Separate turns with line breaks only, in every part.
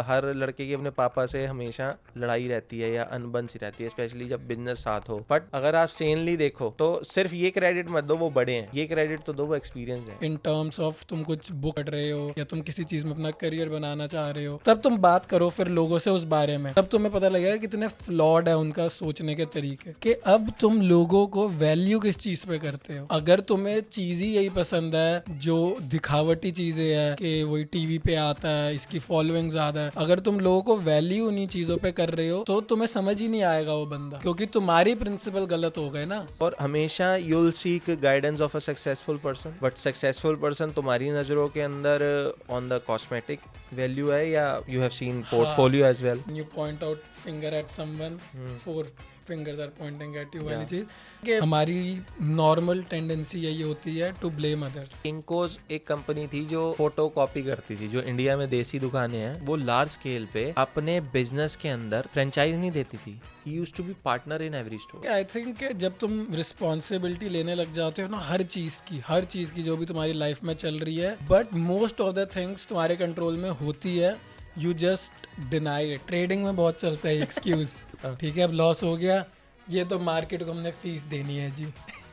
हर लड़के की अपने पापा से हमेशा लड़ाई रहती है या अनबन सी रहती है, स्पेशली जब बिजनेस साथ हो। बट अगर आप सेनली देखो तो सिर्फ ये क्रेडिट मत दो वो बड़े हैं, ये क्रेडिट तो दो वो एक्सपीरियंस है।
इन टर्म्स ऑफ तुम कुछ बुक पढ़ रहे हो या तुम किसी चीज में अपना करियर बनाना चाह रहे हो, तब तुम बात करो फिर लोगों से उस बारे में, तब तुम्हें पता लगेगा कितने फ्लॉड है उनका सोचने के तरीके, कि अब तुम लोगों को वैल्यू किस चीज पे करते हो। अगर तुम्हें चीज ही यही पसंद है जो दिखावटी चीजें है कि वही टीवी पे आता है, इसकी फॉलोइंग ज्यादा है, अगर तुम लोगों को वैल्यू उन्हीं चीजों पे कर रहे हो तो तुम्हें समझ ही नहीं आएगा वो बंदा, क्योंकि तुम्हारी प्रिंसिपल गलत हो गए ना।
और हमेशा you'll seek guidance of a successful person, but successful person तुम्हारी नजरों के अंदर ऑन द कॉस्मेटिक वैल्यू है या you have seen portfolio as well.
You point out finger at someone, four fingers are pointing at you वाली
Yeah.
चीज, कि हमारी नॉर्मल टेंडेंसी यही होती है टू ब्लेम अदर्स।
किंकोज एक कंपनी थी जो फोटो कॉपी करती थी, जो इंडिया में देसी दुकानें हैं वो लार्ज स्केल पे अपने बिजनेस के अंदर फ्रेंचाइज नहीं देती थी। He used to be partner in every store.
I think जब तुम रिस्पॉन्सिबिलिटी लेने लग जाते हो ना हर चीज की जो भी तुम्हारी लाइफ में चल रही है, but most of the things तुम्हारे कंट्रोल में होती है, you just deny it. Trading में बहुत चलता है एक्सक्यूज, ठीक है अब लॉस हो गया, ये तो मार्केट को हमने फीस देनी है जी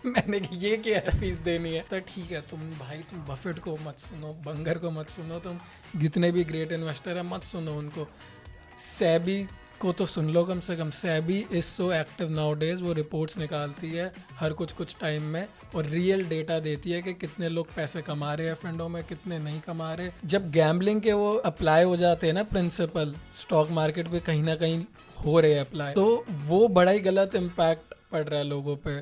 मैंने कि ये क्या है फीस देनी है, तो ठीक है तुम बफेट को मत सुनो, बंगर को मत सुनो, तुम जितने भी ग्रेट इन्वेस्टर है मत सुनो उनको, सेबी को तो सुन लो कम से कम। SEBI is so active nowadays, वो रिपोर्ट्स निकालती है हर कुछ टाइम में और रियल डेटा देती है कि कितने लोग पैसे कमा रहे हैं फंडों में, कितने नहीं कमा रहे। जब गैम्बलिंग के वो अप्लाई हो जाते हैं ना प्रिंसिपल स्टॉक मार्केट पे कहीं ना कहीं हो रहे हैं अप्लाई, तो वो बड़ा ही गलत इम्पैक्ट पड़ रहा है लोगों पे।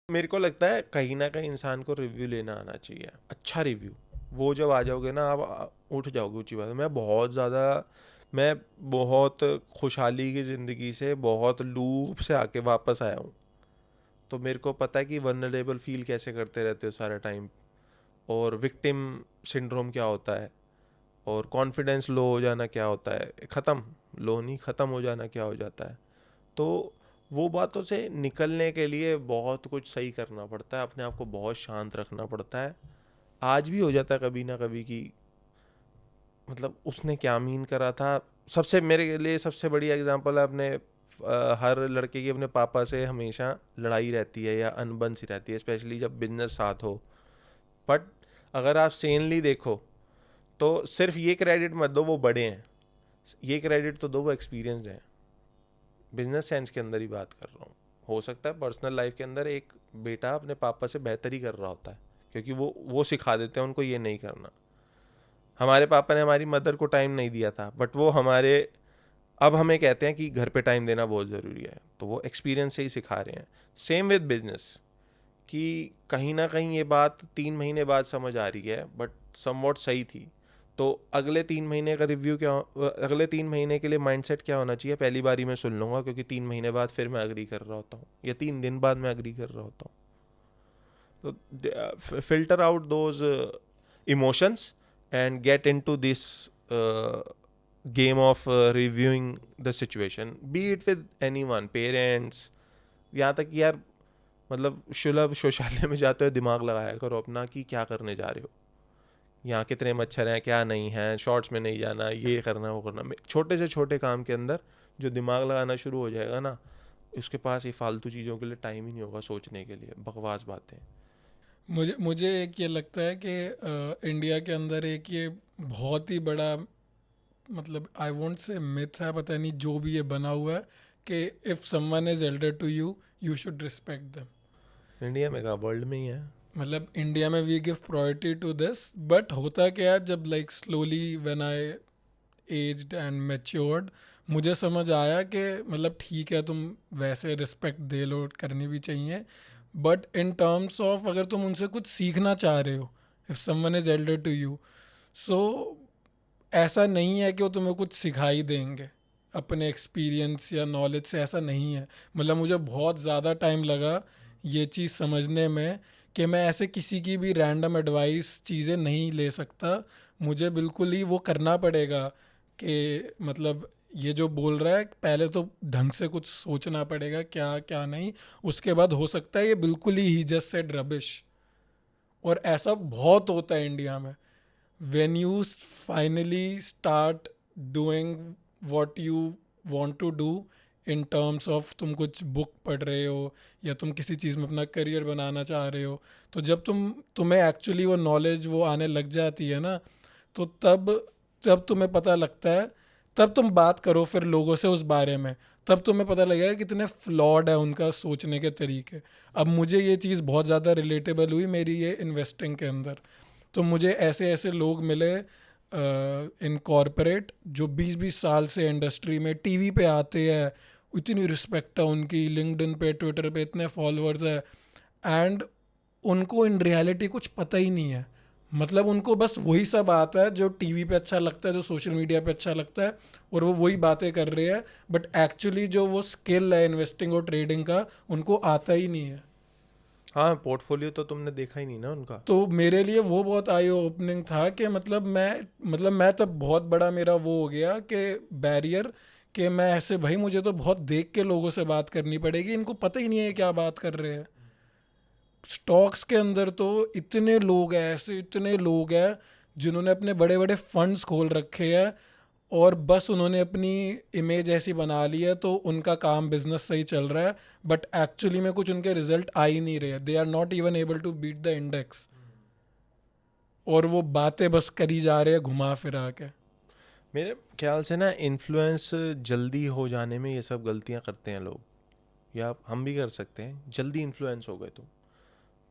मेरे को लगता है कहीं ना कहीं इंसान को रिव्यू लेना आना चाहिए, अच्छा रिव्यू। वो जब आ जाओगे ना आप उठ जाओगे ऊंची बात। मैं बहुत खुशहाली की ज़िंदगी से बहुत लूप से आके वापस आया हूँ, तो मेरे को पता है कि वनरेबल फील कैसे करते रहते हो सारा टाइम, और विक्टिम सिंड्रोम क्या होता है, और कॉन्फिडेंस लो हो जाना क्या होता है, ख़त्म लो नहीं ख़त्म हो जाना क्या हो जाता है। तो वो बातों से निकलने के लिए बहुत कुछ सही करना पड़ता है, अपने आप को बहुत शांत रखना पड़ता है। आज भी हो जाता है कभी ना कभी कि मतलब उसने क्या मीन करा था। सबसे मेरे लिए सबसे बड़ी एग्जांपल है अपने हर लड़के की अपने पापा से हमेशा लड़ाई रहती है या अनबन सी रहती है, स्पेशली जब बिजनेस साथ हो। बट अगर आप सेनली देखो तो सिर्फ ये क्रेडिट मत दो वो बड़े हैं, ये क्रेडिट तो दो वो एक्सपीरियंस्ड हैं। बिजनेस सेंस के अंदर ही बात कर रहा हूँ। हो सकता है पर्सनल लाइफ के अंदर एक बेटा अपने पापा से बेहतर ही कर रहा होता है, क्योंकि वो सिखा देते हैं उनको ये नहीं करना। हमारे पापा ने हमारी मदर को टाइम नहीं दिया था, बट वो अब हमें कहते हैं कि घर पे टाइम देना बहुत ज़रूरी है, तो वो एक्सपीरियंस से ही सिखा रहे हैं। सेम विद बिजनेस, कि कहीं ना कहीं ये बात 3 महीने बाद समझ आ रही है बट समवॉट सही थी, तो अगले 3 महीने का रिव्यू क्या, अगले 3 महीने के लिए माइंडसेट क्या होना चाहिए, पहली बारी मैं सुन लूँगा क्योंकि 3 महीने बाद फिर मैं अग्री कर रहा होता हूँ या 3 दिन बाद मैं अग्री कर रहा होता हूँ। तो filter out those emotions and get into this game of reviewing the situation, be it with anyone, parents, यहाँ तक कि यार मतलब सुलभ शौचालय में जाते हुए दिमाग लगाया करो अपना कि क्या करने जा रहे हो, यहाँ कितने मच्छर हैं क्या नहीं हैं, शॉर्ट्स में नहीं जाना, ये करना वो करना। छोटे से छोटे काम के अंदर जो दिमाग लगाना शुरू हो जाएगा ना, उसके पास ये फालतू चीज़ों के लिए टाइम ही नहीं होगा सोचने के लिए, बकवास बातें।
मुझे एक ये लगता है कि इंडिया के अंदर एक ये बहुत ही बड़ा, मतलब आई वोंट से मिथ है, पता नहीं जो भी ये बना हुआ है, कि if someone is elder to you you should respect them.
India में कहा, वर्ल्ड में ही है।
मतलब इंडिया में we give priority to this, but होता क्या है जब like slowly when I aged and matured, मुझे समझ आया कि मतलब ठीक है तुम वैसे रिस्पेक्ट दे लो, करनी भी चाहिए, बट इन टर्म्स ऑफ अगर तुम उनसे कुछ सीखना चाह रहे हो, if someone is elder to you, so ऐसा नहीं है कि वो तुम्हें कुछ सिखा ही देंगे अपने एक्सपीरियंस या नॉलेज से, ऐसा नहीं है। मतलब मुझे बहुत ज़्यादा टाइम लगा ये चीज़ समझने में कि मैं ऐसे किसी की भी रैंडम एडवाइस चीज़ें नहीं ले सकता, मुझे बिल्कुल ही वो करना पड़ेगा कि मतलब ये जो बोल रहा है पहले तो ढंग से कुछ सोचना पड़ेगा क्या क्या नहीं, उसके बाद हो सकता है ये बिल्कुल ही जस्ट सेड रबिश। और ऐसा बहुत होता है इंडिया में। When you finally start doing what you want to do in terms of तुम कुछ बुक पढ़ रहे हो या तुम किसी चीज़ में अपना करियर बनाना चाह रहे हो, तो जब तुम्हें एक्चुअली वो नॉलेज वो आने लग जाती है ना, तो तब जब तुम्हें पता लगता है, तब तुम बात करो फिर लोगों से उस बारे में, तब तुम्हें पता लगेगा कितने फ्लॉड है उनका सोचने के तरीके। अब मुझे ये चीज़ बहुत ज़्यादा रिलेटेबल हुई मेरी ये इन्वेस्टिंग के अंदर। तो मुझे ऐसे ऐसे लोग मिले इन कॉरपोरेट जो 20-20 साल से इंडस्ट्री में टीवी पे आते हैं, इतनी रिस्पेक्ट है उनकी, लिंक्डइन पे ट्विटर पे इतने फॉलोअर्स है, एंड उनको इन रियलिटी कुछ पता ही नहीं है। मतलब उनको बस वही सब आता है जो टीवी पे अच्छा लगता है, जो सोशल मीडिया पे अच्छा लगता है, और वो वही बातें कर रहे हैं, बट एक्चुअली जो वो स्किल है इन्वेस्टिंग और ट्रेडिंग का उनको आता ही नहीं है।
हाँ, पोर्टफोलियो तो तुमने देखा ही नहीं ना उनका।
तो मेरे लिए वो बहुत आई ओपनिंग था कि मैं तब बहुत बड़ा मेरा वो हो गया कि बैरियर, कि मैं ऐसे भाई मुझे तो बहुत देख के लोगों से बात करनी पड़ेगी, इनको पता ही नहीं है क्या बात कर रहे हैं। स्टॉक्स के अंदर तो इतने लोग हैं, ऐसे इतने लोग हैं जिन्होंने अपने बड़े बड़े फंड्स खोल रखे हैं, और बस उन्होंने अपनी इमेज ऐसी बना ली है तो उनका काम बिजनेस सही चल रहा है, बट एक्चुअली में कुछ उनके रिजल्ट आ ही नहीं रहे। They are not even able to beat the index, और वो बातें बस करी जा रहे हैं घुमा फिरा के।
मेरे ख्याल से ना इन्फ्लुएंस जल्दी हो जाने में ये सब गलतियां करते हैं लोग, या हम भी कर सकते हैं। जल्दी इन्फ्लुएंस हो गए तुम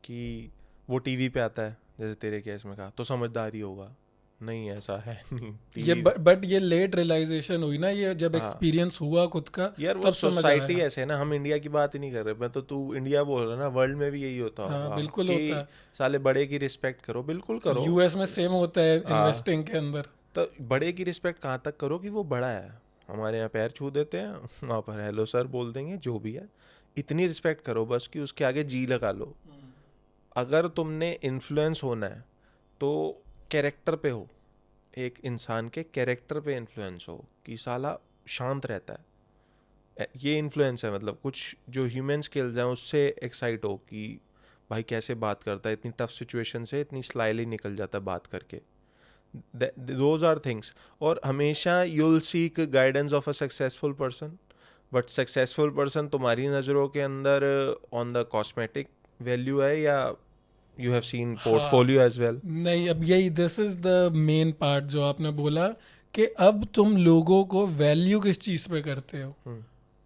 कि वो टीवी पे आता है, जैसे तेरे केस में कहा, तो समझदारी होगा। नहीं, ऐसा है नहीं।
ये
टीवी
बट ये लेट रियलाइजेशन हुई ना, ये जब
हाँ
एक्सपीरियंस हुआ खुद का,
यार, वो
तब समझ
सोसाइटी
आया।
ऐसे है ना, हम इंडिया की बात ही नहीं कर रहे। मैं तो, तू इंडिया बोल रहा है ना, वर्ल्ड में भी यही होता
हाँ
होगा
बिल्कुल
कि
होता है।
साले बड़े की रिस्पेक्ट करो। बिल्कुल करो।
यूएस में सेम होता है
हाँ,
इन्वेस्टिंग के अंदर।
तो बड़े की रिस्पेक्ट कहाँ तक करो कि वो बड़ा है। हमारे यहाँ पैर छू देते हैं, वहाँ पर हेलो सर बोल देंगे, जो भी है। इतनी रिस्पेक्ट करो बस कि उसके आगे जी लगा लो। अगर तुमने इन्फ्लुएंस होना है तो कैरेक्टर पे हो, एक इंसान के कैरेक्टर पे इन्फ्लुएंस हो कि साला शांत रहता है। ये इन्फ्लुएंस है, मतलब कुछ जो ह्यूमन स्किल्स हैं उससे एक्साइट हो कि भाई कैसे बात करता है, इतनी टफ सिचुएशन से इतनी स्लाइली निकल जाता है बात करके। Those are things. और हमेशा you'll seek guidance of a successful person, but successful person तुम्हारी नज़रों के अंदर ऑन द कॉस्मेटिक वैल्यू है, या you have seen portfolio as well?
नहीं, अब यही this is the main part जो आपने बोला, कि अब तुम लोगों को वैल्यू किस चीज़ पे करते हो।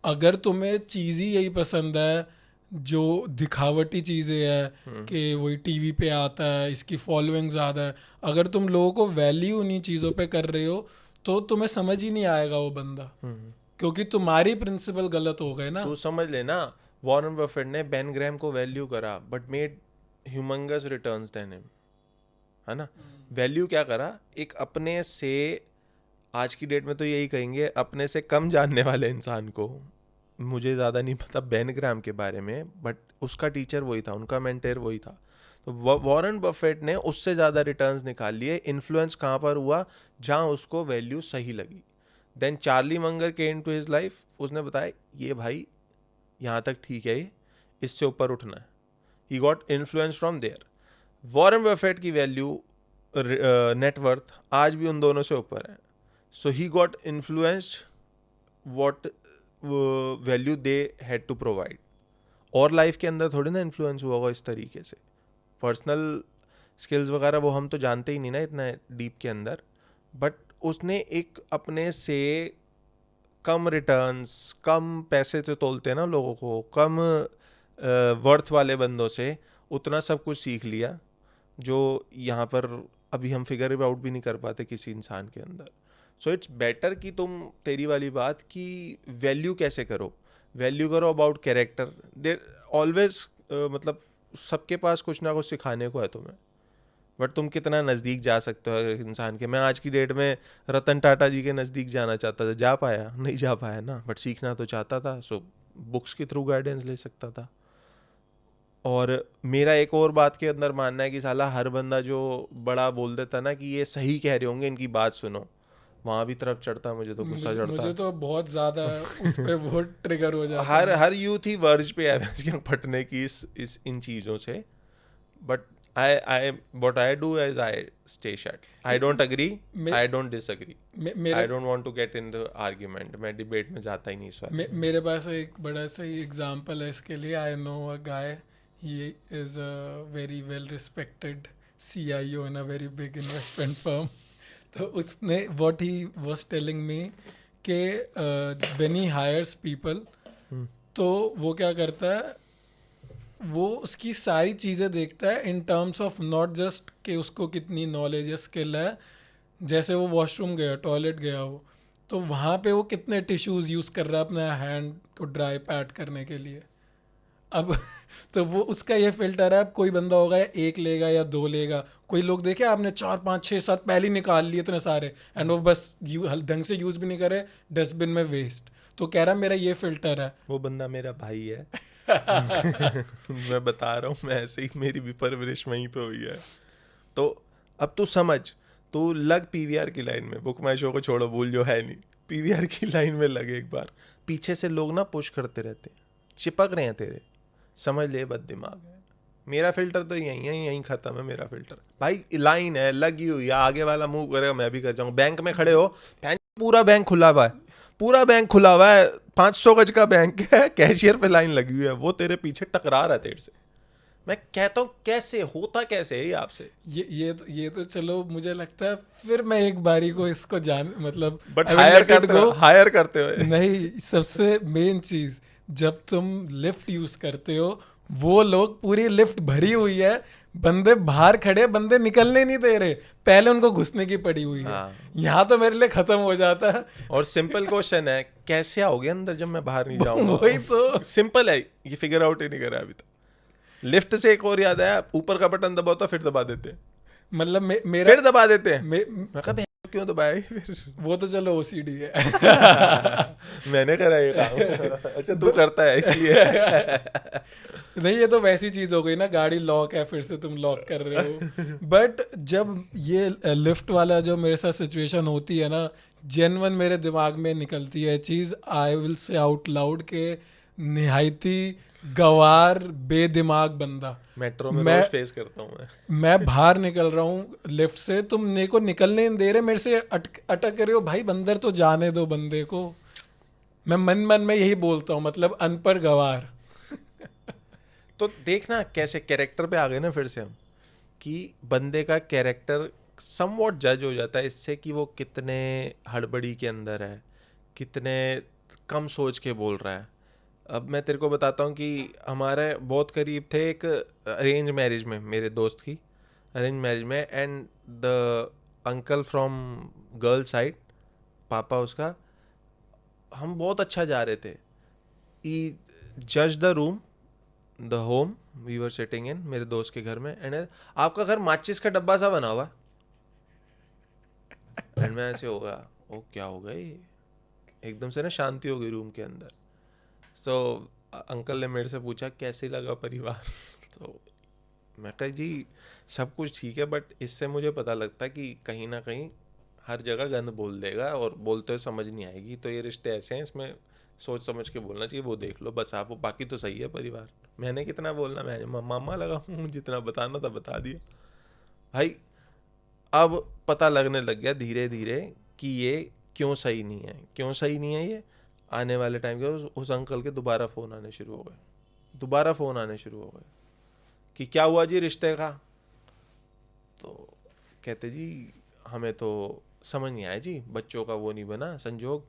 अगर तुम्हें चीज़ ही यही पसंद है जो दिखावटी चीज़ें हैं, कि वही टीवी पे आता है, इसकी फॉलोइंग ज़्यादा है, अगर तुम लोगों को वैल्यू उन्हीं चीज़ों पे कर रहे हो तो तुम्हें समझ ही नहीं आएगा वो बंदा, क्योंकि तुम्हारी प्रिंसिपल गलत हो गए ना।
तू समझ लेना, वॉरेन बफेट ने बेन ग्रैम को वैल्यू करा but made humongous returns than him, है ना। वैल्यू क्या करा? एक अपने से, आज की डेट में तो यही कहेंगे, अपने से कम जानने वाले इंसान को। मुझे ज़्यादा नहीं पता बेन ग्राम के बारे में, बट उसका टीचर वही था, उनका मेंटर वही था। तो वॉरेन बफेट ने उससे ज़्यादा रिटर्न्स निकाल लिए। इन्फ्लुएंस कहाँ पर हुआ? जहाँ उसको वैल्यू सही लगी। देन चार्ली मंगर के इन टू हिज लाइफ, उसने बताया ये भाई यहाँ तक ठीक है, ये इससे ऊपर उठना है। He got influence from there. Warren Buffett की वैल्यू, नेटवर्थ आज भी उन दोनों से ऊपर है। So he got influenced what value they had to provide. और लाइफ के अंदर थोड़ी ना इन्फ्लुएंस हुआ होगा इस तरीके से। पर्सनल स्किल्स वगैरह वो हम तो जानते ही नहीं ना इतना डीप के अंदर, बट उसने एक अपने से कम रिटर्न्स, कम पैसे से तोलते हैं ना लोगों को, कम वर्थ वाले बंदों से उतना सब कुछ सीख लिया जो यहाँ पर अभी हम फिगर आउट भी नहीं कर पाते किसी इंसान के अंदर। सो इट्स बेटर कि तुम, तेरी वाली बात कि वैल्यू कैसे करो, वैल्यू करो अबाउट कैरेक्टर। देर ऑलवेज, मतलब सबके पास कुछ ना कुछ सिखाने को है तुम्हें, बट तुम कितना नज़दीक जा सकते हो इंसान के। मैं आज की डेट में रतन टाटा जी के नज़दीक जाना चाहता था, जा पाया? नहीं जा पाया ना, बट सीखना तो चाहता था। सो बुक्स के थ्रू गाइडेंस ले सकता था। और मेरा एक और बात के अंदर मानना है कि साला हर बंदा जो बड़ा बोल देता ना कि ये सही कह रहे होंगे, इनकी बात सुनो, वहाँ भी तरफ चढ़ता, मुझे तो गुस्सा चढ़ता।
मुझे तो बहुत ज़्यादा उस पर बहुत ट्रिगर हो जाता
हर यूथ ही वर्ज पे है इसके फटने की, इस इन चीज़ों से। But I what I do is I stay shut. I don't agree.
May-
I don't disagree. I
मेरे
don't want to get in the argument. मैं डिबेट में जाता ही नहीं इस वाले में.
मेरे पास एक बड़ा सही एग्जांपल है इसके लिए. I know a guy, he is a very well respected CIO in a very big investment firm. तो उसने what he was telling me कि व्हेन ही हायर्स पीपल, तो वो क्या करता है, वो उसकी सारी चीज़ें देखता है इन टर्म्स ऑफ नॉट जस्ट कि उसको कितनी नॉलेज या स्किल है. जैसे वो वॉशरूम गया, टॉयलेट गया हो, तो वहाँ पे वो कितने टिश्यूज़ यूज़ कर रहा है अपने हैंड को ड्राई पैट करने के लिए. अब तो वो उसका ये फिल्टर है. अब कोई बंदा होगा या एक लेगा या दो लेगा. कोई लोग देखे आपने 4 5 6 7 पहले ही निकाल लिए इतने सारे, एंड वो बस ढंग से यूज़ भी नहीं करे, डस्टबिन में वेस्ट. तो कह रहा मेरा ये फिल्टर है.
वो बंदा मेरा भाई है. मैं बता रहा हूँ, मैं ऐसे ही, मेरी भी परवरिश वहीं पे हुई है. तो अब तू समझ, तू लग PVR की लाइन में. बुक माई शो को छोड़ो, भूल जो है नहीं, PVR की लाइन में लगे एक बार. पीछे से लोग ना पुश करते रहते हैं, चिपक रहे हैं तेरे. समझ ले, बद दिमाग है. मेरा फिल्टर तो यहीं है, यहीं खत्म है मेरा फिल्टर. भाई लाइन है लगी हुई है, आगे वाला मूव करेगा मैं भी कर जाऊंगा. बैंक में खड़े हो, पूरा बैंक खुला हुआ है, पूरा बैंक खुला हुआ है, 500 गज का बैंक है, कैशियर पे लाइन लगी हुई है, वो तेरे पीछे टकरा रहा है तेरे से. मैं कहता हूँ कैसे होता, कैसे है ये आपसे.
ये तो चलो मुझे लगता है फिर मैं एक बारी को इसको जान मतलब
but
I will let it go.
Hire करते हो.
नहीं, सबसे मेन चीज, जब तुम लिफ्ट यूज करते हो, वो लोग पूरी लिफ्ट भरी हुई है, बंदे बाहर खड़े, बंदे निकलने नहीं दे रहे, पहले उनको घुसने की पड़ी हुई है.
हाँ.
यहाँ तो मेरे लिए खत्म हो जाता है.
और सिंपल क्वेश्चन है, कैसे आओगे अंदर जब मैं बाहर नहीं जाऊंगा.
वही तो.
सिंपल है, ये फिगर आउट ही नहीं करा अभी तक. लिफ्ट से एक और याद आया, ऊपर का बटन दबाओ तो फिर दबा देते हैं,
मतलब मेरा
फिर दबा देते हैं.
मे,
मैं कहा क्यों दबाया फिर.
वो तो चलो OCD है.
मैंने करा ये काम. अच्छा तू करता है इसलिए.
नहीं, ये तो वैसी चीज हो गई ना, गाड़ी लॉक है फिर से तुम लॉक कर रहे हो. बट जब ये लिफ्ट वाला जो मेरे साथ सिचुएशन होती है ना, जेन्युइन मेरे दिमाग में निकलती है चीज. I will say out loud के निहायती गवार बेदिमाग बंदा.
मेट्रो में रोज फेस करता हूँ
मैं बाहर निकल रहा हूँ लिफ्ट से, तुम मेरे को निकलने नहीं दे रहे, मेरे से अटक रहे हो. भाई अंदर तो जाने दो बंदे को. मैं मन में यही बोलता हूँ, मतलब अनपढ़ गवार.
तो देखना कैसे कैरेक्टर पे आ गए ना फिर से हम, कि बंदे का कैरेक्टर समवॉट जज हो जाता है इससे कि वो कितने हड़बड़ी के अंदर है, कितने कम सोच के बोल रहा है. अब मैं तेरे को बताता हूँ कि हमारे बहुत करीब थे एक अरेंज मैरिज में, मेरे दोस्त की अरेंज मैरिज में, and the uncle from girl side, पापा उसका, हम बहुत अच्छा जा रहे थे. ई जज the room, the home we were sitting in, मेरे दोस्त के घर में, एंड आपका घर माचिस का डब्बा सा बना हुआ. एंड मैं ऐसे होगा, ओ क्या हो गई, एकदम से ना शांति हो गई रूम के अंदर. तो अंकल ने मेरे से पूछा कैसे लगा परिवार. तो मैं कहा जी सब कुछ ठीक है, बट इससे मुझे पता लगता है कि कहीं ना कहीं हर जगह गंद बोल देगा और बोलते हुए समझ नहीं आएगी. तो ये रिश्ते ऐसे हैं, इसमें सोच समझ के बोलना चाहिए, वो देख लो बस आप. बाकी तो सही है परिवार. मैंने कितना बोलना, मैं मामा लगा हूँ, जितना बताना था बता दिया. भाई अब पता लगने लग गया धीरे धीरे कि ये क्यों सही नहीं है, क्यों सही नहीं है. ये आने वाले टाइम के उस अंकल के दोबारा फ़ोन आने शुरू हो गए कि क्या हुआ जी रिश्ते का. तो कहते जी हमें तो समझ नहीं आया जी, बच्चों का वो नहीं बना संजोग,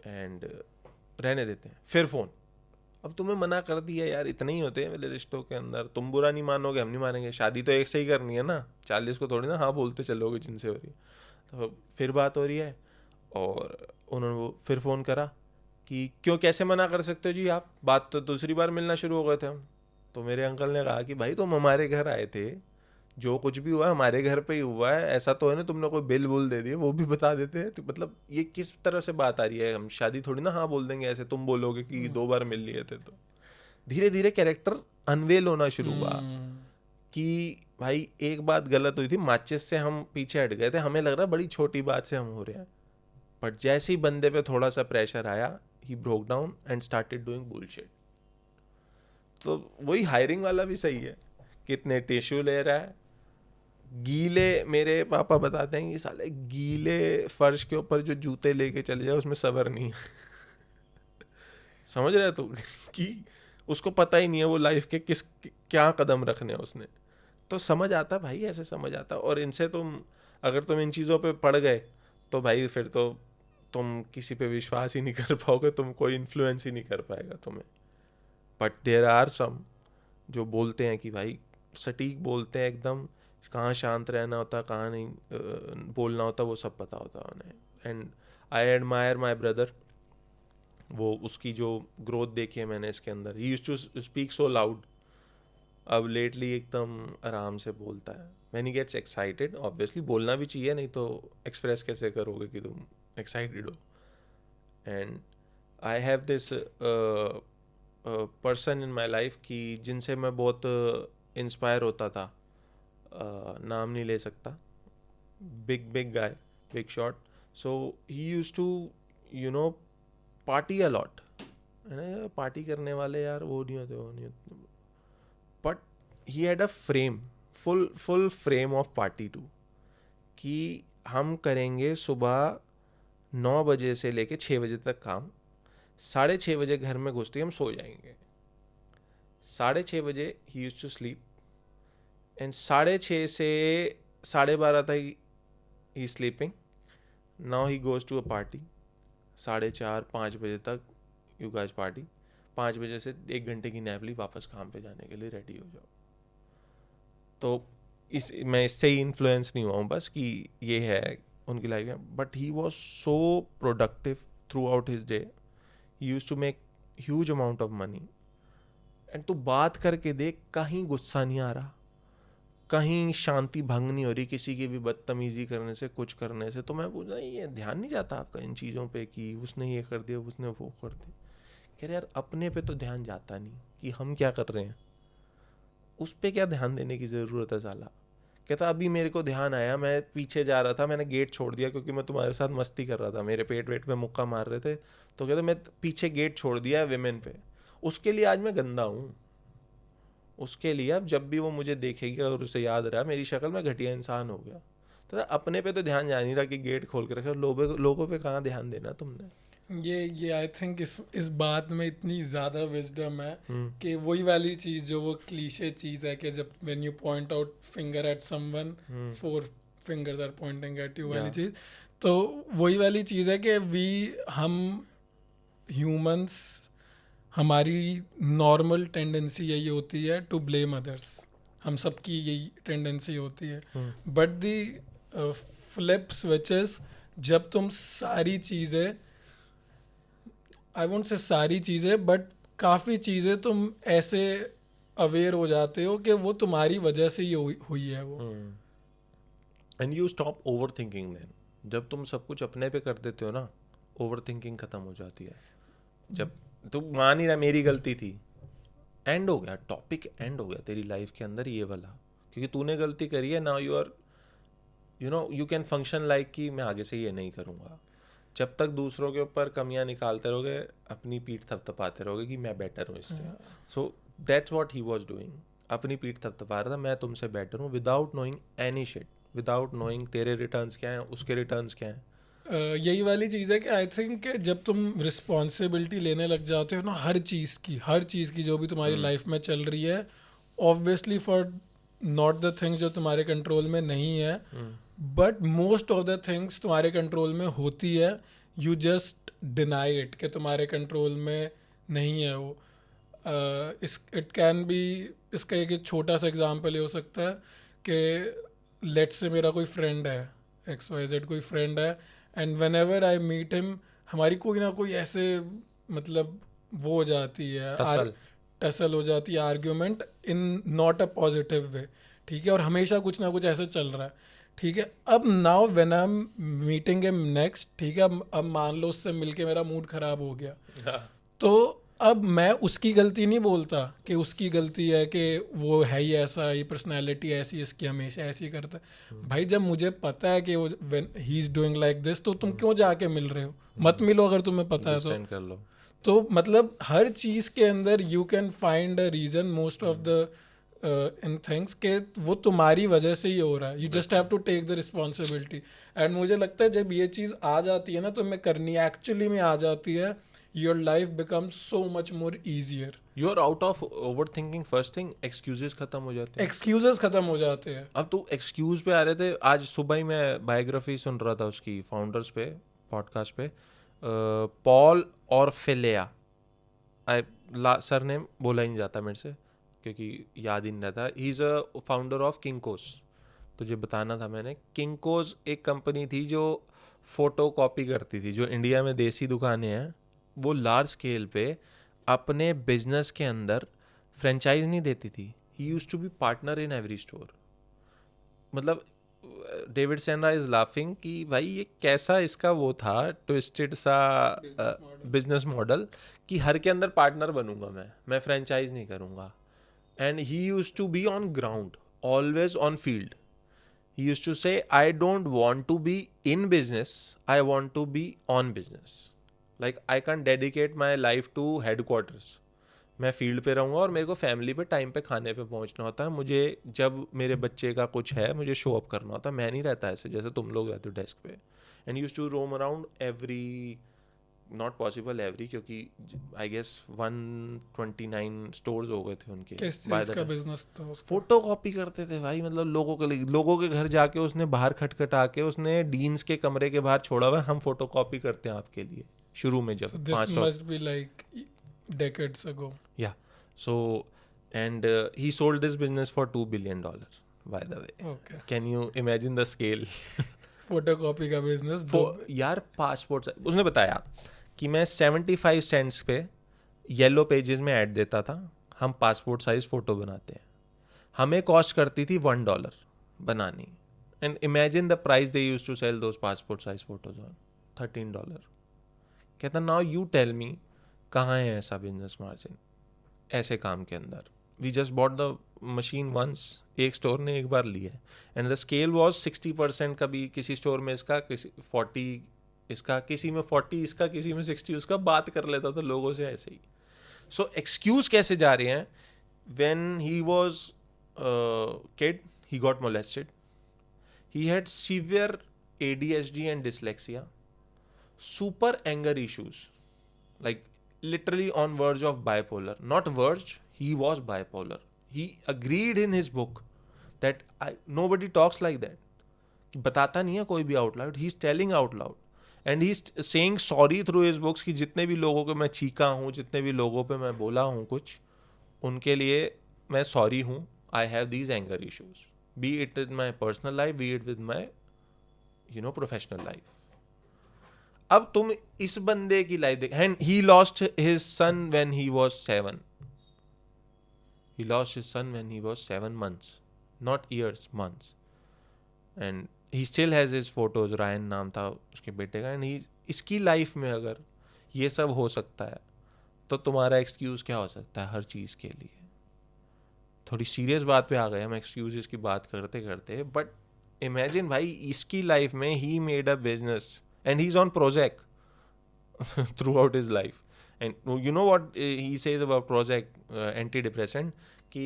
एंड रहने देते हैं. फिर फ़ोन. अब तुम्हें मना कर दिया यार, इतने ही होते हैं मेरे रिश्तों के अंदर, तुम बुरा नहीं मानोगे हम नहीं मानेंगे, शादी तो एक से ही करनी है ना, 40 को थोड़ी ना हाँ बोलते चलोगे जिनसे हो रही है. तो फिर बात हो रही है, और उन्होंने वो फिर फ़ोन करा कि क्यों, कैसे मना कर सकते हो जी आप, बात तो दूसरी बार मिलना शुरू हो गए थे हम. तो मेरे अंकल ने कहा कि भाई तुम हमारे घर आए थे, जो कुछ भी हुआ हमारे घर पे ही हुआ है, ऐसा तो है ना तुमने कोई बिल बुल दे दिए वो भी बता देते हैं. तो मतलब ये किस तरह से बात आ रही है, हम शादी थोड़ी ना हाँ बोल देंगे ऐसे, तुम बोलोगे कि 2 बार मिल लिए थे. तो धीरे धीरे कैरेक्टर अनवेल होना शुरू हुआ कि भाई एक बात गलत हुई थी, माचिस से हम पीछे हट गए थे, हमें लग रहा है बड़ी छोटी बात से हम हो रहे हैं, बट जैसे ही बंदे पे थोड़ा सा प्रेशर आया, he broke down and started doing bullshit. तो वही हायरिंग वाला भी सही है कितने टिश्यू ले रहा है, गीले, मेरे पापा बताते हैं कि साले गीले फर्श के ऊपर जो जूते लेके चले जाए उसमें सबर नहीं है। समझ रहे तू कि उसको पता ही नहीं है वो लाइफ के क्या कदम रखने हैं उसने। तो समझ आता भाई, ऐसे समझ आता। और इनसे अगर तुम इन चीज़ों पे पड़ गए तो भाई फिर तो तुम किसी पे विश्वास ही नहीं कर पाओगे, तुम कोई इन्फ्लुएंस ही नहीं कर पाएगा तुम्हें। बट देयर आर सम जो बोलते हैं कि भाई सटीक बोलते हैं एकदम, कहाँ शांत रहना होता, कहाँ नहीं बोलना होता, वो सब पता होता उन्हें। And I admire my brother, वो उसकी जो ग्रोथ देखी है मैंने इसके अंदर। He used to speak so loud, अब लेटली एकदम आराम से बोलता है। When he gets excited, obviously बोलना भी चाहिए, नहीं तो एक्सप्रेस कैसे करोगे कि तुम एक्साइटेड हो। And I have this person in my life कि जिनसे मैं बहुत इंस्पायर होता था, नाम नहीं ले सकता, big guy, big shot. So he used to you know party a lot, party करने वाले यार वो नहीं होते। But he had a frame, full frame of party too, कि हम करेंगे सुबह 9 बजे से लेके 6 बजे तक काम, 6:30 बजे घर में घुसते ही हम सो जाएंगे, 6:30 बजे he used to sleep, and 6:30 से 12:30 तक he sleeping. Now he goes to a party, 4:30-5 बजे तक यू गाइस पार्टी, 5 बजे से 1 घंटे की नैप ली, वापस काम पे जाने के लिए रेडी हो जाओ। तो मैं इससे ही इन्फ्लुएंस नहीं हुआ हूँ बस कि ये है उनकी लाइफ में। But he was so productive throughout his day, he used to make huge amount of money. And तू बात करके देख, कहीं गुस्सा नहीं आ रहा, कहीं शांति भंग नहीं हो रही किसी की भी बदतमीजी करने से, कुछ करने से। तो मैं पूछ रहा, ये ध्यान नहीं जाता आपका इन चीज़ों पे कि उसने ये कर दिया, उसने वो कर दिया? कह रहे यार अपने पे तो ध्यान जाता नहीं कि हम क्या कर रहे हैं, उस पे क्या ध्यान देने की ज़रूरत है साला। कहता अभी मेरे को ध्यान आया, मैं पीछे जा रहा था, मैंने गेट छोड़ दिया क्योंकि मैं तुम्हारे साथ मस्ती कर रहा था, मेरे पेट वेट में मुक्का मार रहे थे, तो कहता मैं पीछे गेट छोड़ दिया विमेन पे, उसके लिए आज मैं गंदा हूँ। उसके लिए अब जब भी वो मुझे देखेगी और उसे याद रहा मेरी शक्ल में घटिया इंसान हो गया। तो अपने पे तो ध्यान जा नहीं रहा कि गेट खोल के रखे, लोगों पे कहाँ ध्यान देना तुमने।
ये आई थिंक इस बात में इतनी ज़्यादा विजडम है कि वही वाली चीज़ जो वो क्लीशे चीज़ है कि जब when you point out finger at someone 4 fingers are pointing at you वाली चीज़, तो वही वाली चीज़ है कि हम ह्यूमंस, हमारी नॉर्मल टेंडेंसी यही होती है टू ब्लेम अदर्स, हम सबकी यही टेंडेंसी होती है। बट दी फ्लिप स्विचेस, जब तुम सारी चीज़ें, आई वोंट से सारी चीज़ें, बट काफ़ी चीज़ें तुम ऐसे अवेयर हो जाते हो कि वो तुम्हारी वजह से ही हुई है वो।
And you stop overthinking then. जब तुम सब कुछ अपने पे कर देते हो ना, ओवर थिंकिंग ख़त्म हो जाती है। जब तू मान ही रहा मेरी गलती थी, एंड हो गया, टॉपिक एंड हो गया तेरी लाइफ के अंदर ये वाला, क्योंकि तूने गलती करी है। Now you are you can function like कि मैं आगे से ये नहीं करूँगा। जब तक दूसरों के ऊपर कमियां निकालते रहोगे, अपनी पीठ थपथपाते रहोगे कि मैं बेटर हूँ इससे। So that's what he was doing, अपनी पीठ थपथपा रहा था, मैं तुमसे बेटर हूँ, without knowing any shit, without knowing तेरे रिटर्न्स क्या हैं, उसके रिटर्न्स क्या हैं।
यही वाली चीज़ है कि आई थिंक जब तुम रिस्पॉन्सिबिलिटी लेने लग जाते हो ना हर चीज़ की जो भी तुम्हारी लाइफ में चल रही है, obviously for not the things जो तुम्हारे कंट्रोल में नहीं है, but most of the things तुम्हारे कंट्रोल में होती है, यू जस्ट डिनाई इट कि तुम्हारे कंट्रोल में नहीं है वो। इट कैन बी, इसका एक छोटा सा एग्जांपल ये हो सकता है कि लेट्स से मेरा कोई फ्रेंड है, XYZ कोई फ्रेंड है, and whenever I meet him, हमारी कोई ना कोई ऐसे मतलब वो हो जाती है, टसल हो जाती है, argument in not a positive way, ठीक है, और हमेशा कुछ ना कुछ ऐसे चल रहा है, ठीक है। अब now when I am meeting him next, ठीक है, अब मान लो उससे मिलके मेरा मूड खराब हो गया, तो अब मैं उसकी गलती नहीं बोलता कि उसकी गलती है कि वो है ही ऐसा, ये पर्सनैलिटी ऐसी, इसकी हमेशा ऐसी करता है। भाई जब मुझे पता है कि when he is doing like this, तो तुम क्यों जाके मिल रहे हो? मत मिलो अगर तुम्हें पता है तो।
कर लो।
तो मतलब हर चीज़ के अंदर you can find a reason. Most of the in things के वो तुम्हारी वजह से ही हो रहा है. You just have to take the responsibility. And मुझे लगता है जब ये चीज़ आ जाती है ना, तो मैं करनी एक्चुअली में आ जाती है, your life becomes so much more easier.
You are out of overthinking. First thing, excuses खत्म हो जाते हैं.
एक्सक्यूजेस खत्म हो जाते हैं.
अब तो एक्सक्यूज पे आ रहे थे. आज सुबह ही मैं बायोग्राफी सुन रहा था उसकी, फाउंडर्स पे, पॉडकास्ट पे. पॉल और फिलिया, सर नेम बोला ही नहीं जाता मेरे से क्योंकि याद ही नहीं रहता. He is a founder of Kinko's. तुझे बताना था मैंने. किंकोस एक कंपनी थी जो फोटो कॉपी करती थी. जो इंडिया में देसी दुकानें हैं, वो लार्ज स्केल पे अपने बिजनेस के अंदर फ्रेंचाइज नहीं देती थी. He used to be partner in every store. मतलब डेविड सेनरा इज लाफिंग कि भाई ये कैसा इसका वो था ट्विस्टेड सा बिजनेस मॉडल कि हर के अंदर पार्टनर बनूंगा मैं फ्रेंचाइज नहीं करूंगा. And he used to be on ground, always on field. He used to say, I don't want to be in business, I want to be on business. Like, I can't dedicate my life to headquarters. मैं field पे रहूँगा और मेरे को family पे time पे खाने पे पहुँचना होता है. मुझे जब मेरे बच्चे का कुछ है, मुझे शो अप करना होता है. मैं नहीं रहता ऐसे जैसे तुम लोग रहते हो डेस्क पे. And use to roam around every, not possible every, क्योंकि आई गेस 129 स्टोर्स हो गए थे उनके.
किस चीज़ का बिजनेस था उसका?
फोटो कॉपी करते थे भाई. मतलब लोगों के घर जाके उसने बाहर खटखटा के उसने डीन्स के कमरे के बाहर छोड़ा हुआ, हम फोटो कॉपी करते हैं आपके लिए. शुरू में जब
this must be like decades ago.
Yeah. So, and he sold this business for $2 billion, by the way.
Okay.
Can you imagine the scale?
Photocopy का बिजनेस.
यार पासपोर्ट उसने बताया कि मैं 75 सेंट्स पे येलो पेजेस में ऐड देता था. हम पासपोर्ट साइज फोटो बनाते हैं. हमें कॉस्ट करती थी $1 बनानी. And imagine the price they use to sell those passport size photos on $13. कहता नाउ यू टेल मी कहाँ है ऐसा बिजनेस मार्जिन ऐसे काम के अंदर. We just bought the machine once. एक स्टोर ने एक बार ली है. And the scale was 60%. कभी किसी स्टोर में इसका, किसी 40 इसका, किसी में 40 इसका, किसी में 60 उसका. बात कर लेता था लोगों से ऐसे ही. सो एक्सक्यूज कैसे जा रहे हैं? When he was kid he got molested. He had severe ADHD and dyslexia, super anger issues, like literally on verge of bipolar. Not verge, he was bipolar. He agreed in his book that nobody talks like that. कि बताता नहीं है कोई भी out loud. He's telling out loud. And he's saying sorry through his books कि जितने भी लोगों को मैं चीखा हूँ, जितने भी लोगों पे मैं बोला हूँ कुछ, उनके लिए मैं सॉरी हूँ. I have these anger issues. Be it in my personal life, be it with my, professional life. अब तुम इस बंदे की लाइफ देख. And he lost his son when he was 7. He lost his son when he was 7 months. Not years, months. And he still has his photos. Ryan नाम था उसके बेटे का. And इसकी लाइफ में अगर ये सब हो सकता है तो तुम्हारा एक्सक्यूज क्या हो सकता है हर चीज़ के लिए? थोड़ी सीरियस बात पे आ गए हम एक्सक्यूजेस की बात करते करते. बट इमेजिन भाई, इसकी लाइफ में he made a business and he's on Prozac throughout his life. And you know what he says about Prozac, antidepressant, कि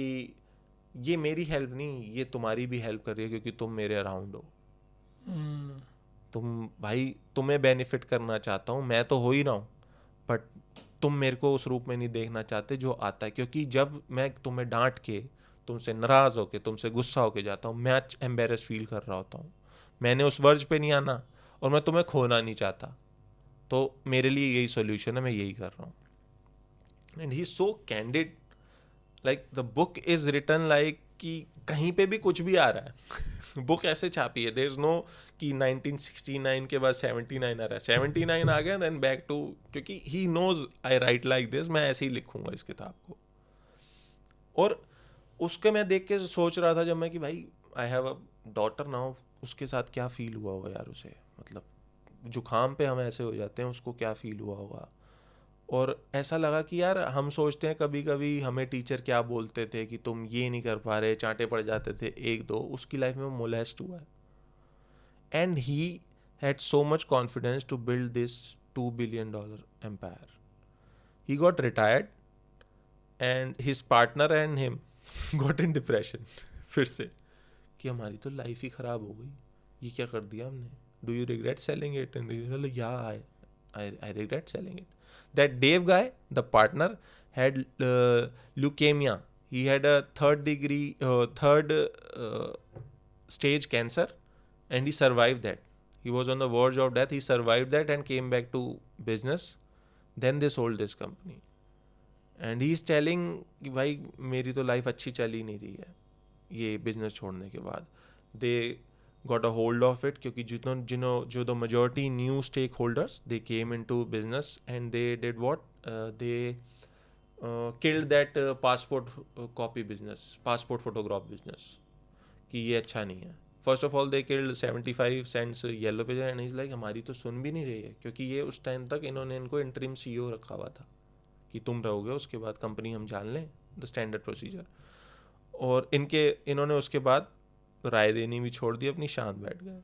ये मेरी हेल्प नहीं, ये तुम्हारी भी हेल्प कर रही है क्योंकि तुम मेरे अराउंड हो. तुम भाई, तुम्हें बेनिफिट करना चाहता हूँ, मैं तो हो ही रहा हूँ, बट तुम मेरे को उस रूप में नहीं देखना चाहते जो आता है. क्योंकि जब मैं तुम्हें डांट के, तुमसे नाराज़ होके, तुमसे गुस्सा होके जाता हूँ, मैं एम्बेरस फील कर रहा होता हूँ. मैंने उस वर्ज पे नहीं आना और मैं तुम्हें खोना नहीं चाहता. तो मेरे लिए यही सॉल्यूशन है, मैं यही कर रहा हूँ. And he is so candid. Like the book is written like कि कहीं पे भी कुछ भी आ रहा है. बुक ऐसे छापी है, देयर इज नो कि 1969 के बाद 79 आ रहा है, 79 आ गया देन बैक टू, क्योंकि he knows I write like this, मैं ऐसे ही लिखूंगा इस किताब को. और उसके मैं देख के सोच रहा था जब मैं कि भाई I have a daughter now, उसके साथ क्या फील हुआ होगा यार उसे. मतलब जुकाम पे हम ऐसे हो जाते हैं, उसको क्या फील हुआ होगा. और ऐसा लगा कि यार हम सोचते हैं कभी कभी हमें टीचर क्या बोलते थे कि तुम ये नहीं कर पा रहे, चांटे पड़ जाते थे 1-2. उसकी लाइफ में मोलेस्ट हुआ है. And he had so much confidence to build this $2 billion empire. He got retired and his partner and him got in depression फिर से कि हमारी तो लाइफ ही ख़राब हो गई, ये क्या कर दिया हमने, do you regret selling it, and या I regret selling it. That Dave guy, the partner, had leukemia. He had a third stage cancer, and he survived that. He was on the verge of death. He survived that and came back to business. Then they sold this company. And he is telling कि भाई मेरी तो life अच्छी चल ही नहीं रही है ये बिजनेस छोड़ने के बाद. They got a hold of it क्योंकि जो the majority new stakeholders, they came into business and they did what? They killed that passport copy business, passport photograph business, कि ये अच्छा नहीं है. First of all they killed 75 cents yellow page and is like हमारी तो सुन भी नहीं रही है, क्योंकि ये उस टाइम तक इनको इंटरिम CEO रखा हुआ था कि तुम रहोगे, उसके बाद कंपनी हम जान लें, द स्टैंडर्ड प्रोसीजर. और इन्होंने उसके बाद राय देनी भी छोड़ दी, अपनी शांत बैठ गए.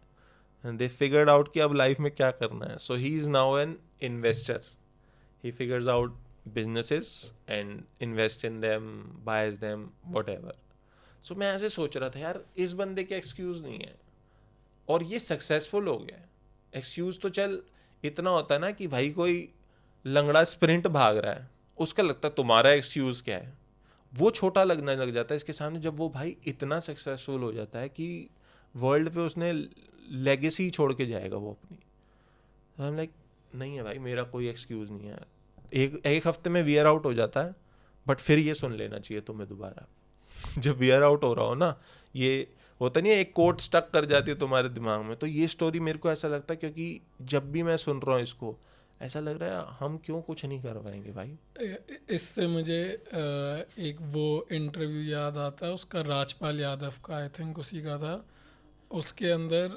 एंड दे फिगर्ड आउट कि अब लाइफ में क्या करना है. So he is now an investor. He figures out businesses and invest in them, buys them, whatever. So मैं ऐसे सोच रहा था यार इस बंदे के एक्सक्यूज़ नहीं है और ये सक्सेसफुल हो गया. एक्सक्यूज़ तो चल इतना होता है ना कि भाई कोई लंगड़ा स्प्रिंट भाग रहा है, उसका लगता है तुम्हारा एक्सक्यूज़ क्या है, वो छोटा लगने लग जाता है इसके सामने. जब वो भाई इतना सक्सेसफुल हो जाता है कि वर्ल्ड पे उसने लेगेसी छोड़ के जाएगा वो अपनी. तो हम लाइक नहीं है भाई मेरा कोई एक्सक्यूज़ नहीं है. एक हफ्ते में वियर आउट हो जाता है, बट फिर ये सुन लेना चाहिए तुम्हें दोबारा. जब वियर आउट हो रहा हो ना, ये होता नहीं है, एक कोट स्टक कर जाती है तुम्हारे दिमाग में. तो ये स्टोरी मेरे को ऐसा लगता है, क्योंकि जब भी मैं सुन रहा हूँ इसको ऐसा लग रहा है हम क्यों कुछ नहीं कर पाएंगे भाई.
इससे मुझे एक वो इंटरव्यू याद आता है उसका, राजपाल यादव का, आई थिंक उसी का था. उसके अंदर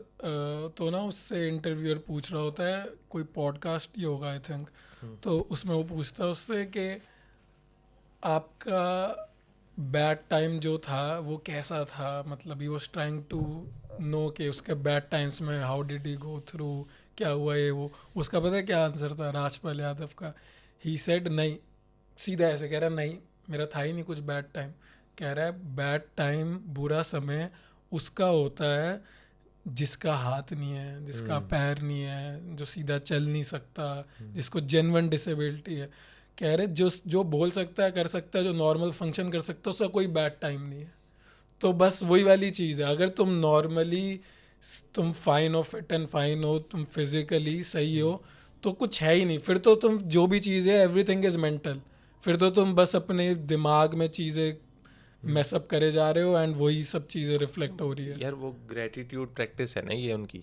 तो ना उससे इंटरव्यूअर पूछ रहा होता है, कोई पॉडकास्ट ही होगा आई थिंक. तो उसमें वो पूछता है उससे कि आपका बैड टाइम जो था वो कैसा था, मतलब he was trying to know कि उसके बैड टाइम्स में how did he go through, क्या हुआ ये वो. उसका पता है क्या आंसर था राजपाल यादव का? ही सेड नहीं, सीधा ऐसे कह रहा है, नहीं मेरा था ही नहीं कुछ बैड टाइम. कह रहा है बैड टाइम, बुरा समय उसका होता है जिसका हाथ नहीं है, जिसका पैर नहीं है, जो सीधा चल नहीं सकता, जिसको जेन्युइन डिसेबिलिटी है. कह रहे जो बोल सकता है, कर सकता है, जो नॉर्मल फंक्शन कर सकता है, उसका कोई बैड टाइम नहीं है. तो बस वही वाली चीज़ है, अगर तुम नॉर्मली तुम फाइन हो, फिट एंड फाइन हो, तुम फिजिकली सही हो, तो कुछ है ही नहीं. फिर तो तुम जो भी चीज़ है एवरीथिंग इज़ मेंटल. फिर तो तुम बस अपने दिमाग में चीज़ें मैसअप करे जा रहे हो एंड वही सब चीज़ें रिफ्लेक्ट हो रही है.
यार वो ग्रेटिट्यूड प्रैक्टिस है ना ये उनकी,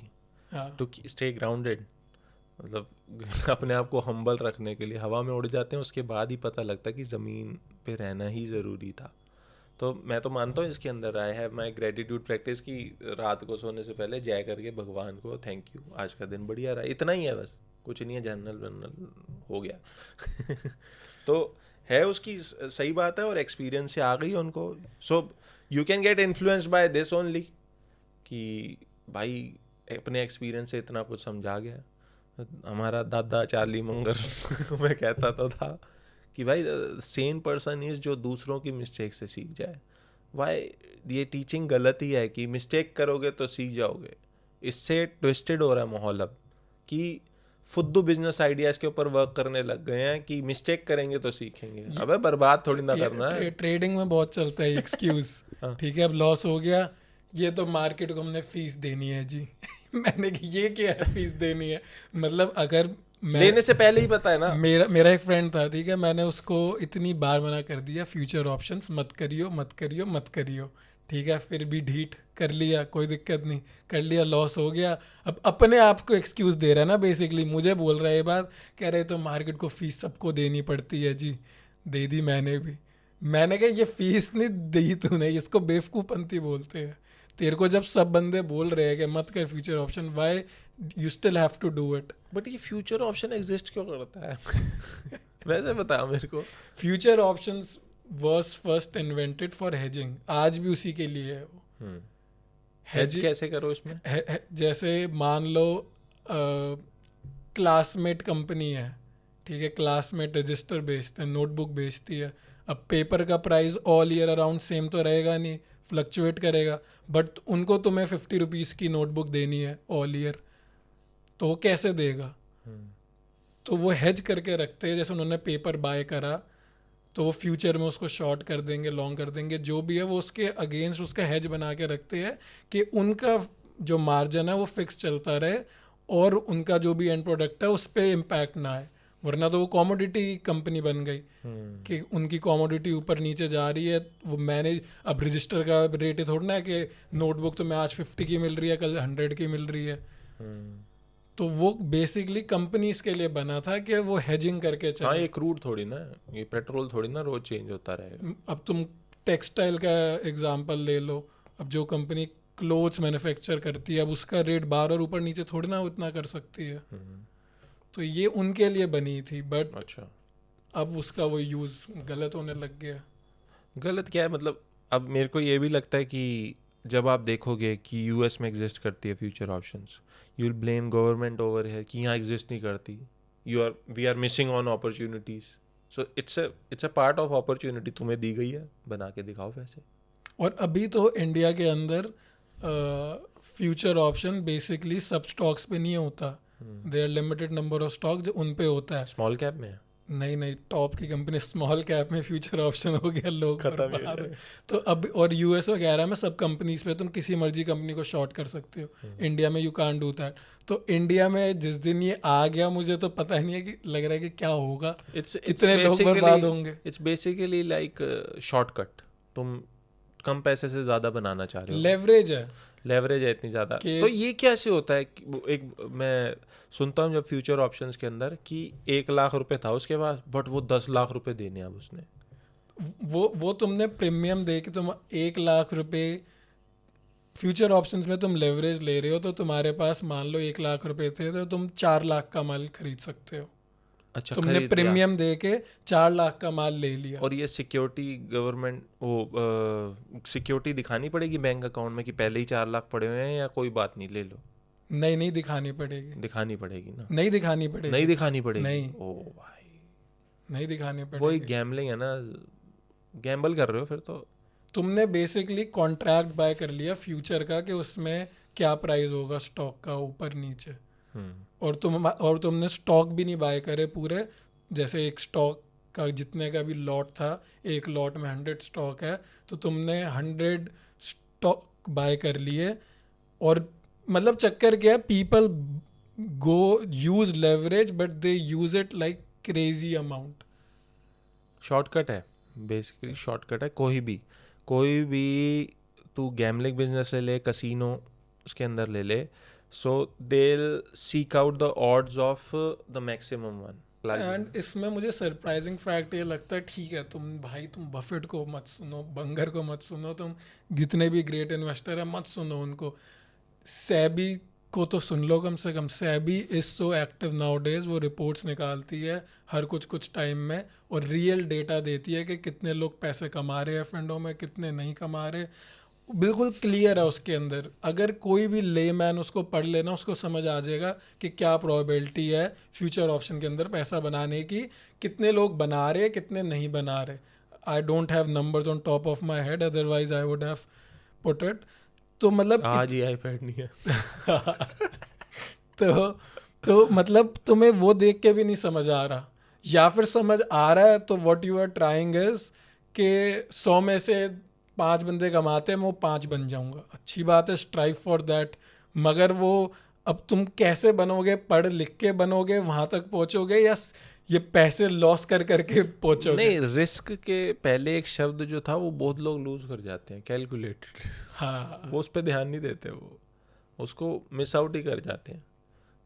हाँ,
टू स्टे ग्राउंडेड. मतलब अपने आप को हम्बल रखने के लिए हवा में उड़ जाते हैं, उसके बाद ही पता लगता है कि ज़मीन पे रहना ही ज़रूरी था. तो मैं तो मानता हूँ इसके अंदर I have my gratitude practice की रात को सोने से पहले जय करके भगवान को थैंक यू, आज का दिन बढ़िया रहा. इतना ही है बस, कुछ नहीं है, जनरल बनरल हो गया. तो है उसकी सही बात है, और एक्सपीरियंस से आ गई उनको. So you can get influenced by this only कि भाई अपने एक्सपीरियंस से इतना कुछ समझा गया. हमारा दादा चार्ली मंगर मैं कहता तो था कि भाई सेम पर्सन इज जो दूसरों की मिस्टेक से सीख जाए. वाई ये टीचिंग गलत ही है कि मिस्टेक करोगे तो सीख जाओगे. इससे ट्विस्टेड हो रहा है माहौल अब कि फुद्दू बिजनेस आइडियाज के ऊपर वर्क करने लग गए हैं कि मिस्टेक करेंगे तो सीखेंगे. अबे बर्बाद थोड़ी ना करना है.
ट्रेडिंग में बहुत चलता है एक्सक्यूज. ठीक है, अब लॉस हो गया, ये तो मार्केट को हमने फीस देनी है जी. मैंने कि ये क्या है फीस देनी है, मतलब अगर
लेने से पहले ही पता है ना.
मेरा एक फ्रेंड था, ठीक है, मैंने उसको इतनी बार मना कर दिया फ्यूचर ऑप्शंस मत करियो मत करियो मत करियो. ठीक है, फिर भी ढीठ कर लिया, कोई दिक्कत नहीं, कर लिया, लॉस हो गया. अब अपने आप को एक्सक्यूज़ दे रहा है ना बेसिकली, मुझे बोल रहा है ये बात, कह रहे तो मार्केट को फीस सबको देनी पड़ती है जी. दे दी मैंने भी. मैंने कहा ये फीस नहीं दी तूने, इसको बेवकूफ़पंती बोलते हैं. तेरे को जब सब बंदे बोल रहे हैं कि मत कर future option, why you still have to do it.
But ये फ्यूचर ऑप्शन एग्जिस्ट क्यों करता है? वैसे बता मेरे को.
Future options was first invented for hedging. आज भी उसी के लिए है वो.
हेज कैसे करो इसमें?
जैसे मान लो क्लासमेट कंपनी है, ठीक है, क्लासमेट रजिस्टर बेचते हैं, नोटबुक बेचती है. अब पेपर का price all year around same तो रहेगा नहीं, फ्लक्चुएट करेगा, बट उनको तुम्हें 50 रुपीज़ की नोटबुक देनी है ऑल ईयर, तो वो कैसे देगा? तो वो हेज करके रखते हैं, जैसे उन्होंने पेपर बाय करा तो वो फ्यूचर में उसको शॉर्ट कर देंगे, लॉन्ग कर देंगे, जो भी है वो उसके अगेंस्ट उसका हेज बना के रखते हैं कि उनका जो मार्जिन है वो फिक्स चलता रहे और उनका जो भी एंड प्रोडक्ट है उस पर इम्पैक्ट ना आए। वरना तो वो कॉमोडिटी कंपनी बन गई कि उनकी कॉमोडिटी ऊपर नीचे जा रही है, वो मैनेज, अब रजिस्टर का रेट ही थोड़ा ना है कि नोटबुक तो मैं आज 50 की मिल रही है, कल 100 की मिल रही है। तो वो बेसिकली कंपनीज के लिए बना था कि वो हेजिंग करके
हाँ,
चले।
ये क्रूड थोड़ी ना, ये पेट्रोल थोड़ी ना रोज चेंज होता रहेगा।
अब तुम टेक्सटाइल का एग्जांपल ले लो, अब जो कंपनी क्लोथ्स मैन्युफैक्चर करती है अब उसका रेट बार और ऊपर नीचे थोड़ी ना उतना कर सकती है। तो ये उनके लिए बनी थी, बट
अच्छा,
अब उसका वो यूज़ गलत होने लग गया।
गलत क्या है मतलब? अब मेरे को ये भी लगता है कि जब आप देखोगे कि यूएस में एग्जिस्ट करती है future options, you will blame government over है कि यहाँ एग्जिस्ट नहीं करती, we are missing on opportunities. So it's a part of opportunity, तुम्हें दी गई है, बना के दिखाओ पैसे।
और अभी तो इंडिया के अंदर फ्यूचर ऑप्शन बेसिकली सब स्टॉक्स पे नहीं होता, there limited number of stock जो उन पे होता है।
स्मॉल कैप में
नहीं नहीं, टॉप की कंपनी स्मॉल कैप में फ्यूचर ऑप्शन हो गया, लोग
खत्म ही
बर्बाद
है।
हो। तो अब और यूएस वगैरह में सब कंपनीज पे तुम किसी मर्जी कंपनी को शॉर्ट कर सकते हो, इंडिया में यू कांट डू दैट। तो इंडिया में जिस दिन ये आ गया मुझे तो पता नहीं है कि लग रहा है कि क्या होगा, कितने लोग बर्बाद होंगे।
इट्स बेसिकली लाइक शॉर्टकट, तुम कम पैसे से ज़्यादा बनाना चाह रहे हो,
लेवरेज है।
लेवरेज है इतनी ज़्यादा। तो ये कैसे होता है कि एक मैं सुनता हूँ जब फ्यूचर ऑप्शंस के अंदर कि 1 लाख रुपए था उसके पास, बट वो 10 लाख रुपए देने अब उसने।
वो तुमने प्रीमियम दे के तुम 1 लाख रुपए फ्यूचर ऑप्शंस में तुम लेवरेज ले रहे हो, तो तुम्हारे पास मान लो 1 लाख रुपए थे तो तुम 4 लाख का माल खरीद सकते हो।
अच्छा,
तुमने
खरीद लिया।
प्रीमियम दे के 4 लाख का माल ले लिया।
और ये सिक्योरिटी गवर्नमेंट वो सिक्योरिटी दिखानी पड़ेगी बैंक अकाउंट में कि पहले ही 4 लाख पड़े हुए हैं, या कोई बात नहीं ले लो?
नहीं नहीं, दिखानी पड़ेगी।
दिखानी पड़ेगी ना?
नहीं दिखानी पड़ेगी।
नहीं दिखानी पड़ेगी?
नहीं।
ओ भाई,
नहीं दिखानी
वही
पड़ेगी।
गैम्बलिंग है ना, गैम्बल कर रहे हो फिर तो।
तुमने बेसिकली कॉन्ट्रैक्ट बाय कर लिया फ्यूचर का कि उसमें क्या प्राइस होगा स्टॉक का ऊपर नीचे, और तुमने स्टॉक भी नहीं बाय करे पूरे। जैसे एक स्टॉक का जितने का भी लॉट था, एक लॉट में 100 स्टॉक है, तो तुमने 100 स्टॉक बाय कर लिए। और मतलब चक्कर क्या है, people go use leverage but they use it like crazy amount.
Shortcut है बेसिकली, शॉर्टकट है। कोई भी तू गैम्बलिंग बिजनेस ले ले, कसिनो उसके अंदर ले ले, so they seek out the odds of the maximum one.
And इसमें मुझे सरप्राइजिंग फैक्ट ये लगता है, ठीक है तुम बफेट को मत सुनो, बंगर को मत सुनो, तुम जितने भी ग्रेट इन्वेस्टर हैं मत सुनो उनको, सेबी को तो सुन लो कम से कम। SEBI is so active nowadays, वो रिपोर्ट्स निकालती है हर कुछ टाइम में और रियल डेटा देती है कि कितने लोग पैसे कमा रहे हैं फंडों में, कितने नहीं कमा रहे, बिल्कुल क्लियर है उसके अंदर। अगर कोई भी लेमैन उसको पढ़ लेना, उसको समझ आ जाएगा कि क्या प्रोबेबिलिटी है फ्यूचर ऑप्शन के अंदर पैसा बनाने की, कितने लोग बना रहे हैं, कितने नहीं बना रहे। I don't have numbers on top of my head, otherwise I would have put it. तो मतलब
आज ही आईपैड नहीं है।
तो मतलब तुम्हें वो देख के भी नहीं समझ आ रहा, या फिर समझ आ रहा है तो what you are trying is कि 100 में से 5 बंदे कमाते हैं, मैं वो 5 बन जाऊंगा। अच्छी बात है, स्ट्राइव फॉर दैट, मगर वो अब तुम कैसे बनोगे, पढ़ लिख के बनोगे वहां तक पहुंचोगे, या ये पैसे लॉस कर करके पहुंचोगे?
नहीं, रिस्क के पहले एक शब्द जो था वो बहुत लोग लूज कर जाते हैं, कैलकुलेटेड।
हाँ,
वो उस पर ध्यान नहीं देते, वो उसको मिस आउट ही कर जाते हैं।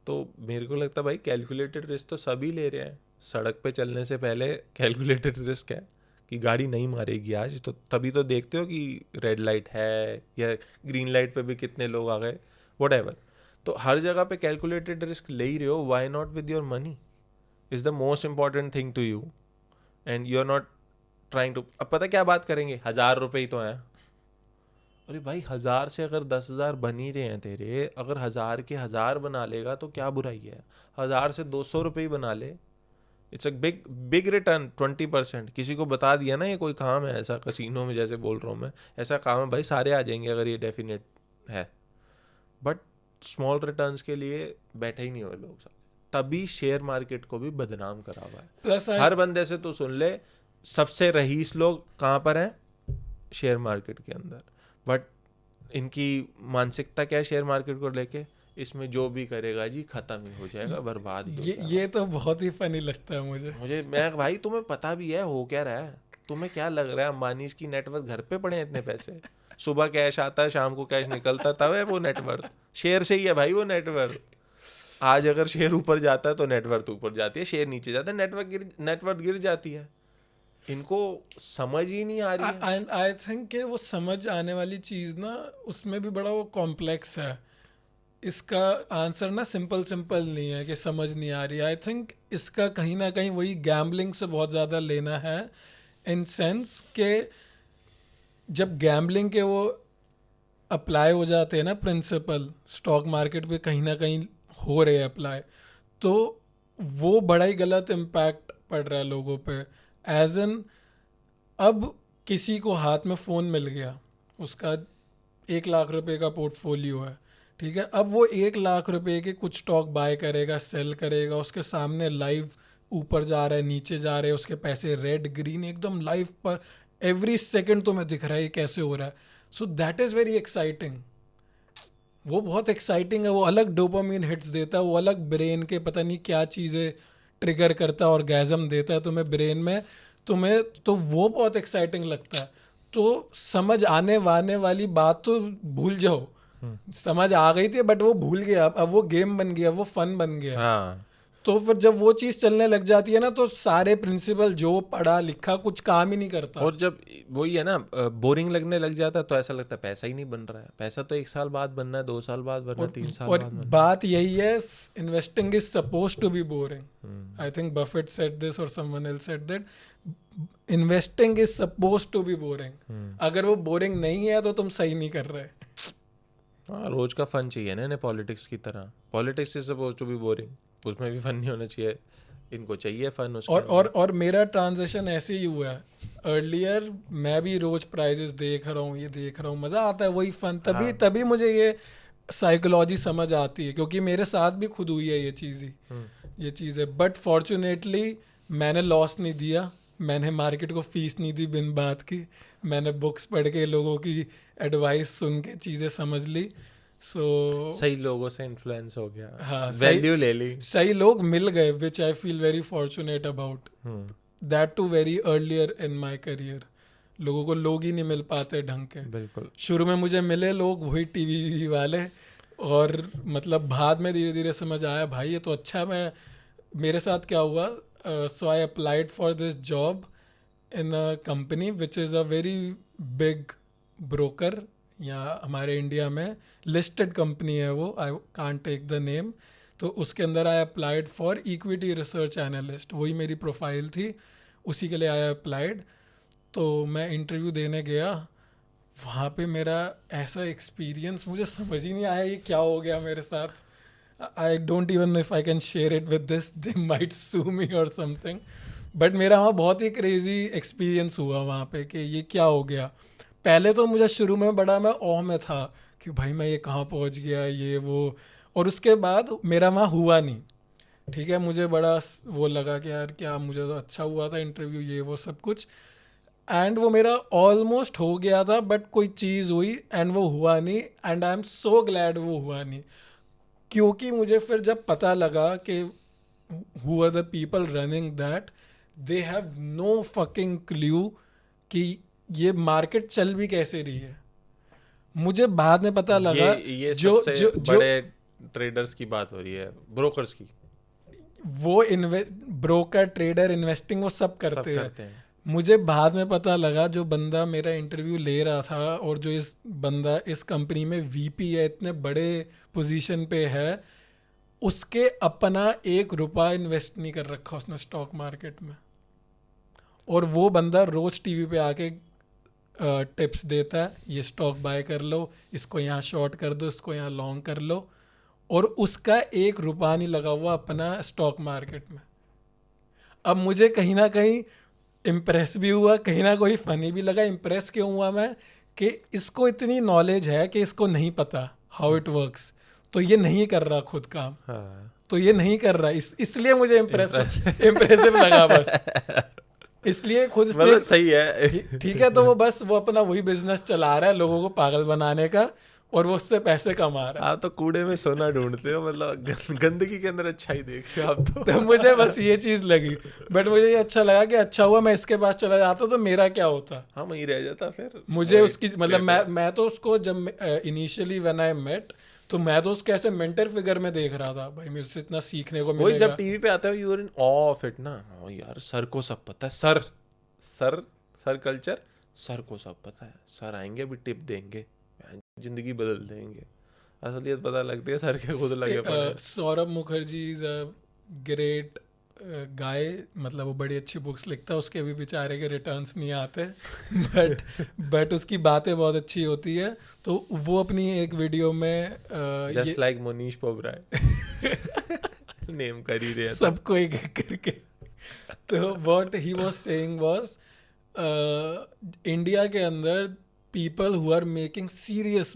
तो मेरे को लगता है भाई कैलकुलेटेड रिस्क तो सभी ले रहे हैं। सड़क पे चलने से पहले कैलकुलेटेड रिस्क है कि गाड़ी नहीं मारेगी आज, तो तभी तो देखते हो कि रेड लाइट है या ग्रीन लाइट पे भी कितने लोग आ गए, व्हाटएवर। तो हर जगह पे कैलकुलेटेड रिस्क ले ही रहे हो, why not with your money is the most important thing to you, and you are not trying to. अब पता क्या बात करेंगे, 1000 रुपये ही तो हैं। अरे भाई 1000 से अगर 10,000 बन ही रहे हैं तेरे, अगर 1000 के 1000 बना लेगा तो क्या बुराई है? 1000 से 200 रुपये ही बना ले, it's a big big return 20%। किसी को बता दिया ना ये कोई काम है ऐसा कसिनो में, जैसे बोल रहा हूँ मैं, ऐसा काम है भाई, सारे आ जाएंगे अगर ये डेफिनेट है। बट स्मॉल रिटर्न्स के लिए बैठे ही नहीं हुए लोग सारे। तभी शेयर मार्केट को भी बदनाम करा हुआ है।
प्लस
हर बंदे से तो सुन ले, सबसे रईस लोग कहाँ पर हैं? शेयर मार्केट के अंदर। बट इनकी मानसिकता क्या है शेयर मार्केट को लेके? इसमें जो भी करेगा जी खत्म ही हो जाएगा, बर्बाद ही हो जाएगा।
ये तो बहुत ही फनी लगता है मुझे।
मैं भाई तुम्हें पता भी है हो क्या रहा है? तुम्हें क्या लग रहा है अंबानी की नेटवर्थ घर पे पड़े हैं इतने पैसे? सुबह कैश आता है, शाम को कैश निकलता, तब है वो नेटवर्थ। शेयर से ही है भाई वो नेटवर्थ। आज अगर शेयर ऊपर जाता है तो नेटवर्थ ऊपर जाती है, शेयर नीचे जाता है नेटवर्थ गिर जाती है। इनको समझ ही नहीं आ रही है।
एंड आई थिंक कि वो समझ आने वाली चीज़ ना, उसमें भी बड़ा वो कॉम्प्लेक्स है। इसका आंसर ना सिंपल नहीं है कि समझ नहीं आ रही। आई थिंक इसका कहीं ना कहीं वही गैम्बलिंग से बहुत ज़्यादा लेना है, इन सेंस के जब गैम्बलिंग के वो अप्लाई हो जाते हैं ना प्रिंसिपल स्टॉक मार्केट पे, कहीं ना कहीं हो रहे हैं अप्लाई, तो वो बड़ा ही गलत इम्पैक्ट पड़ रहा है लोगों पे। एज एन अब किसी को हाथ में फ़ोन मिल गया, उसका 1 लाख रुपए का पोर्टफोलियो है, ठीक है, अब वो 1 लाख रुपए के कुछ स्टॉक बाय करेगा, सेल करेगा, उसके सामने लाइव ऊपर जा रहा है, नीचे जा रहे हैं, उसके पैसे रेड ग्रीन एकदम लाइव पर एवरी सेकंड तुम्हें दिख रहा है ये कैसे हो रहा है। So that is very exciting. वो बहुत एक्साइटिंग है, वो अलग डोपामिन हिट्स देता है, वो अलग ब्रेन के पता नहीं क्या चीज़ें ट्रिगर करता है, ऑर्गेज़म देता है तुम्हें ब्रेन में, तुम्हें तो वो बहुत एक्साइटिंग लगता है। तो समझ आने वाली बात तो भूल जाओ, समझ आ गई थी बट वो भूल गया, अब वो गेम बन गया, वो फन बन गया।
हाँ।
तो फिर जब वो चीज़ चलने लग जाती है ना, तो सारे प्रिंसिपल जो पढ़ा लिखा कुछ काम ही नहीं करता।
और जब वही है ना बोरिंग लगने लग जाता है तो ऐसा लगता है पैसा ही नहीं बन रहा है। पैसा तो 1 साल बाद बनना है, 2 साल बाद बनना है, 3 साल
और
बाद बनना
बात यही है, investing is suppose to be boring. I think Buffett said this और someone else said that investing is suppose to be boring. अगर वो बोरिंग नहीं है तो तुम सही नहीं कर रहे।
हाँ, रोज का फन चाहिए ना इन्हें, पॉलिटिक्स की तरह। Politics is suppose to be boring, उसमें भी फन नहीं होना चाहिए, इनको चाहिए फन उसका।
और मेरा ट्रांजिशन ऐसे ही हुआ है। अर्लियर मैं भी रोज प्राइजेस देख रहा हूँ, ये देख रहा हूँ, मज़ा आता है, वही फन। तभी मुझे ये साइकोलॉजी समझ आती है, क्योंकि मेरे साथ भी खुद हुई है ये चीज़ है। बट फॉर्चुनेटली मैंने लॉस नहीं दिया, मैंने मार्केट को फीस नहीं दी बिन बात की, मैंने बुक्स पढ़ के लोगों की एडवाइस सुन के चीज़ें समझ ली।
सही लोगों से इन्फ्लुएंस हो गया,
हाँ,
वैल्यू ले ली,
सही लोग मिल गए, which I feel very fortunate about that too very earlier in my career. लोगों को लोग ही नहीं मिल पाते ढंग के।
बिल्कुल।
शुरू में मुझे मिले लोग वही टीवी वाले, और मतलब बाद में धीरे धीरे समझ आया भाई ये तो अच्छा। मेरे साथ क्या हुआ, so I applied for this job in a company which is a very big broker, या हमारे इंडिया में लिस्टेड कंपनी है वो, I can't take the name. तो उसके अंदर I applied for equity research analyst, वही मेरी प्रोफाइल थी, उसी के लिए आई अप्लाइड। तो मैं इंटरव्यू देने गया, वहाँ पे मेरा ऐसा एक्सपीरियंस, मुझे समझ ही नहीं आया ये क्या हो गया मेरे साथ। I don't even know if I can share it with this, they might sue me और समथिंग। बट मेरा वहाँ बहुत ही क्रेजी एक्सपीरियंस हुआ वहाँ पे कि ये क्या हो गया। पहले तो मुझे शुरू में बड़ा मैं ऑह में था कि भाई मैं ये कहाँ पहुँच गया, ये वो। और उसके बाद मेरा वहाँ हुआ नहीं, ठीक है, मुझे बड़ा वो लगा कि यार क्या, मुझे तो अच्छा हुआ था इंटरव्यू, ये वो सब कुछ, एंड वो मेरा ऑलमोस्ट हो गया था, बट कोई चीज़ हुई एंड वो हुआ नहीं। And I am so glad वो हुआ नहीं, क्योंकि मुझे फिर जब पता लगा कि who are the people running that, they have no fucking clue कि ये मार्केट चल भी कैसे रही है। मुझे बाद में पता लगा
ये सबसे बड़े ट्रेडर्स की बात हो रही है, ब्रोकर्स की।
वो ब्रोकर, ट्रेडर, इन्वेस्टिंग वो सब करते हैं। मुझे बाद में पता लगा जो बंदा मेरा इंटरव्यू ले रहा था, और जो इस बंदा इस कंपनी में वीपी है, इतने बड़े पोजीशन पे है, उसके अपना 1 रुपया इन्वेस्ट नहीं कर रखा उसने स्टॉक मार्केट में। और वो बंदा रोज़ टीवी पे आके टिप्स देता है, ये स्टॉक बाय कर लो, इसको यहाँ शॉर्ट कर दो, इसको यहाँ लॉन्ग कर लो, और उसका 1 रुपया नहीं लगा हुआ अपना स्टॉक मार्केट में। अब मुझे कहीं ना कहीं इम्प्रेस भी हुआ, कहीं ना कोई फनी भी लगा। इम्प्रेस क्यों हुआ मैं कि इसको इतनी नॉलेज है कि इसको नहीं पता हाउ इट वर्क्स, तो ये नहीं कर रहा खुद काम,
हाँ
तो ये नहीं कर रहा, इसलिए मुझे
Impress-
इम्प्रेसिव लगा बस। इसलिए खुद इसने
मतलब सही है।
ठीक है, तो वो बस वो अपना वही बिजनेस चला रहा है लोगों को पागल बनाने का, और वो उससे पैसे कमा रहा है।
आप तो कूड़े में सोना ढूंढते हो, मतलब गंदगी के अंदर अच्छाई देख रहे हो आप
तो मुझे बस ये चीज लगी, बट मुझे ये अच्छा लगा कि अच्छा हुआ मैं इसके पास चला जाता तो मेरा क्या होता।
हाँ वहीं रह जाता फिर।
मुझे
वही
उसकी मतलब मैं तो उसको जब इनिशियली व्हेन आई मेट, तो मैं तो उसको ऐसे मेंटर फिगर में देख रहा था, भाई मुझसे इतना सीखने को
वही जब
मिलेगा।
टीवी पे आता है you are in awe of it ना। हाँ यार सर को सब पता है, sir sir sir culture, sir को सब पता है, सर आएंगे अभी टिप देंगे, जिंदगी बदल देंगे। असलियत पता लगती है सर के खुद लगे पड़े हैं।
Saurabh Mukherjee is a great guy, मतलब वो बड़ी अच्छी बुक्स लिखता है, उसके भी बेचारे के रिटर्न्स नहीं आते बट उसकी बातें बहुत अच्छी होती है। तो वो अपनी एक वीडियो में
जस्ट लाइक मोनीश पोबराय नेम कर ही रहे हैं तो।
सबको एक एक करके। तो what he was saying was India के अंदर people who are making serious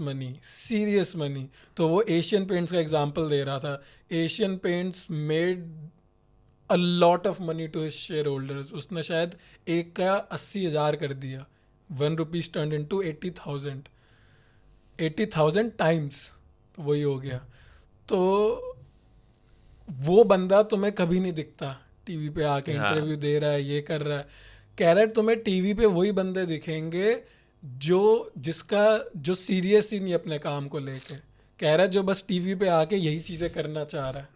money, तो वो एशियन पेंट्स का एग्जांपल दे रहा था। Asian Paints made a lot of money to his shareholders, उसने शायद एक का 80,000 कर दिया, 1 रुपीज टर्न इनटू 80,000 टाइम्स, वही हो गया। तो वो बंदा तुम्हें कभी नहीं दिखता टीवी पे आके
हाँ
इंटरव्यू दे रहा है, ये कर रहा है। कह रहा है तुम्हें टीवी पे वही बंदे दिखेंगे जो सीरियस ही नहीं अपने काम को लेके, कह रहा है जो बस टीवी पे आके यही चीजें करना चाह रहा है।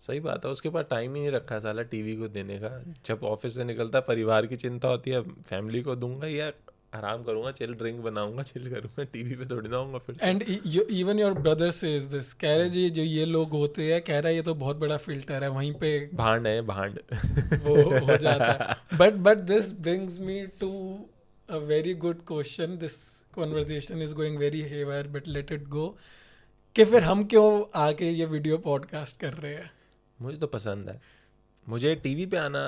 सही बात है, उसके पास टाइम ही नहीं रखा है साला टीवी को देने का। जब ऑफिस से निकलता है परिवार की चिंता होती है, फैमिली को दूंगा या आराम करूंगा, चिल ड्रिंक बनाऊंगा, चिल करूंगा, टीवी पे थोड़ी ना आऊंगा फिर से।
And even your brother says this, कह रहे जी जो ये लोग होते हैं, कह रहा है ये तो बहुत बड़ा फिल्टर है, वहीं पे
भांड है भांड।
वो हो जाता है। But this brings me to a very good question, this conversation is going very here, but let it go, कि फिर हम क्यों आके ये वीडियो पॉडकास्ट कर रहे हैं।
मुझे तो पसंद है, मुझे टीवी पे आना,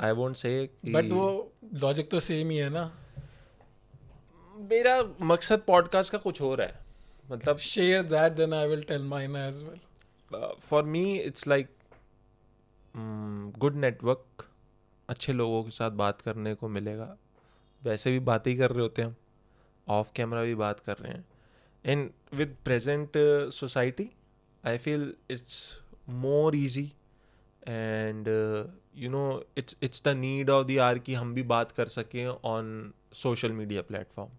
आई वोंट से
बट वो लॉजिक तो सेम ही है ना।
मेरा मकसद पॉडकास्ट का कुछ और है। मतलब
share that then I will tell mine as well.
For me it's like good network, अच्छे लोगों के साथ बात करने को मिलेगा। वैसे भी बातें ही कर रहे होते हैं हम, ऑफ कैमरा भी बात कर रहे हैं। And with present society I feel it's more easy and you know it's the need of the hour कि हम भी बात कर सकें ऑन सोशल मीडिया प्लेटफॉर्म।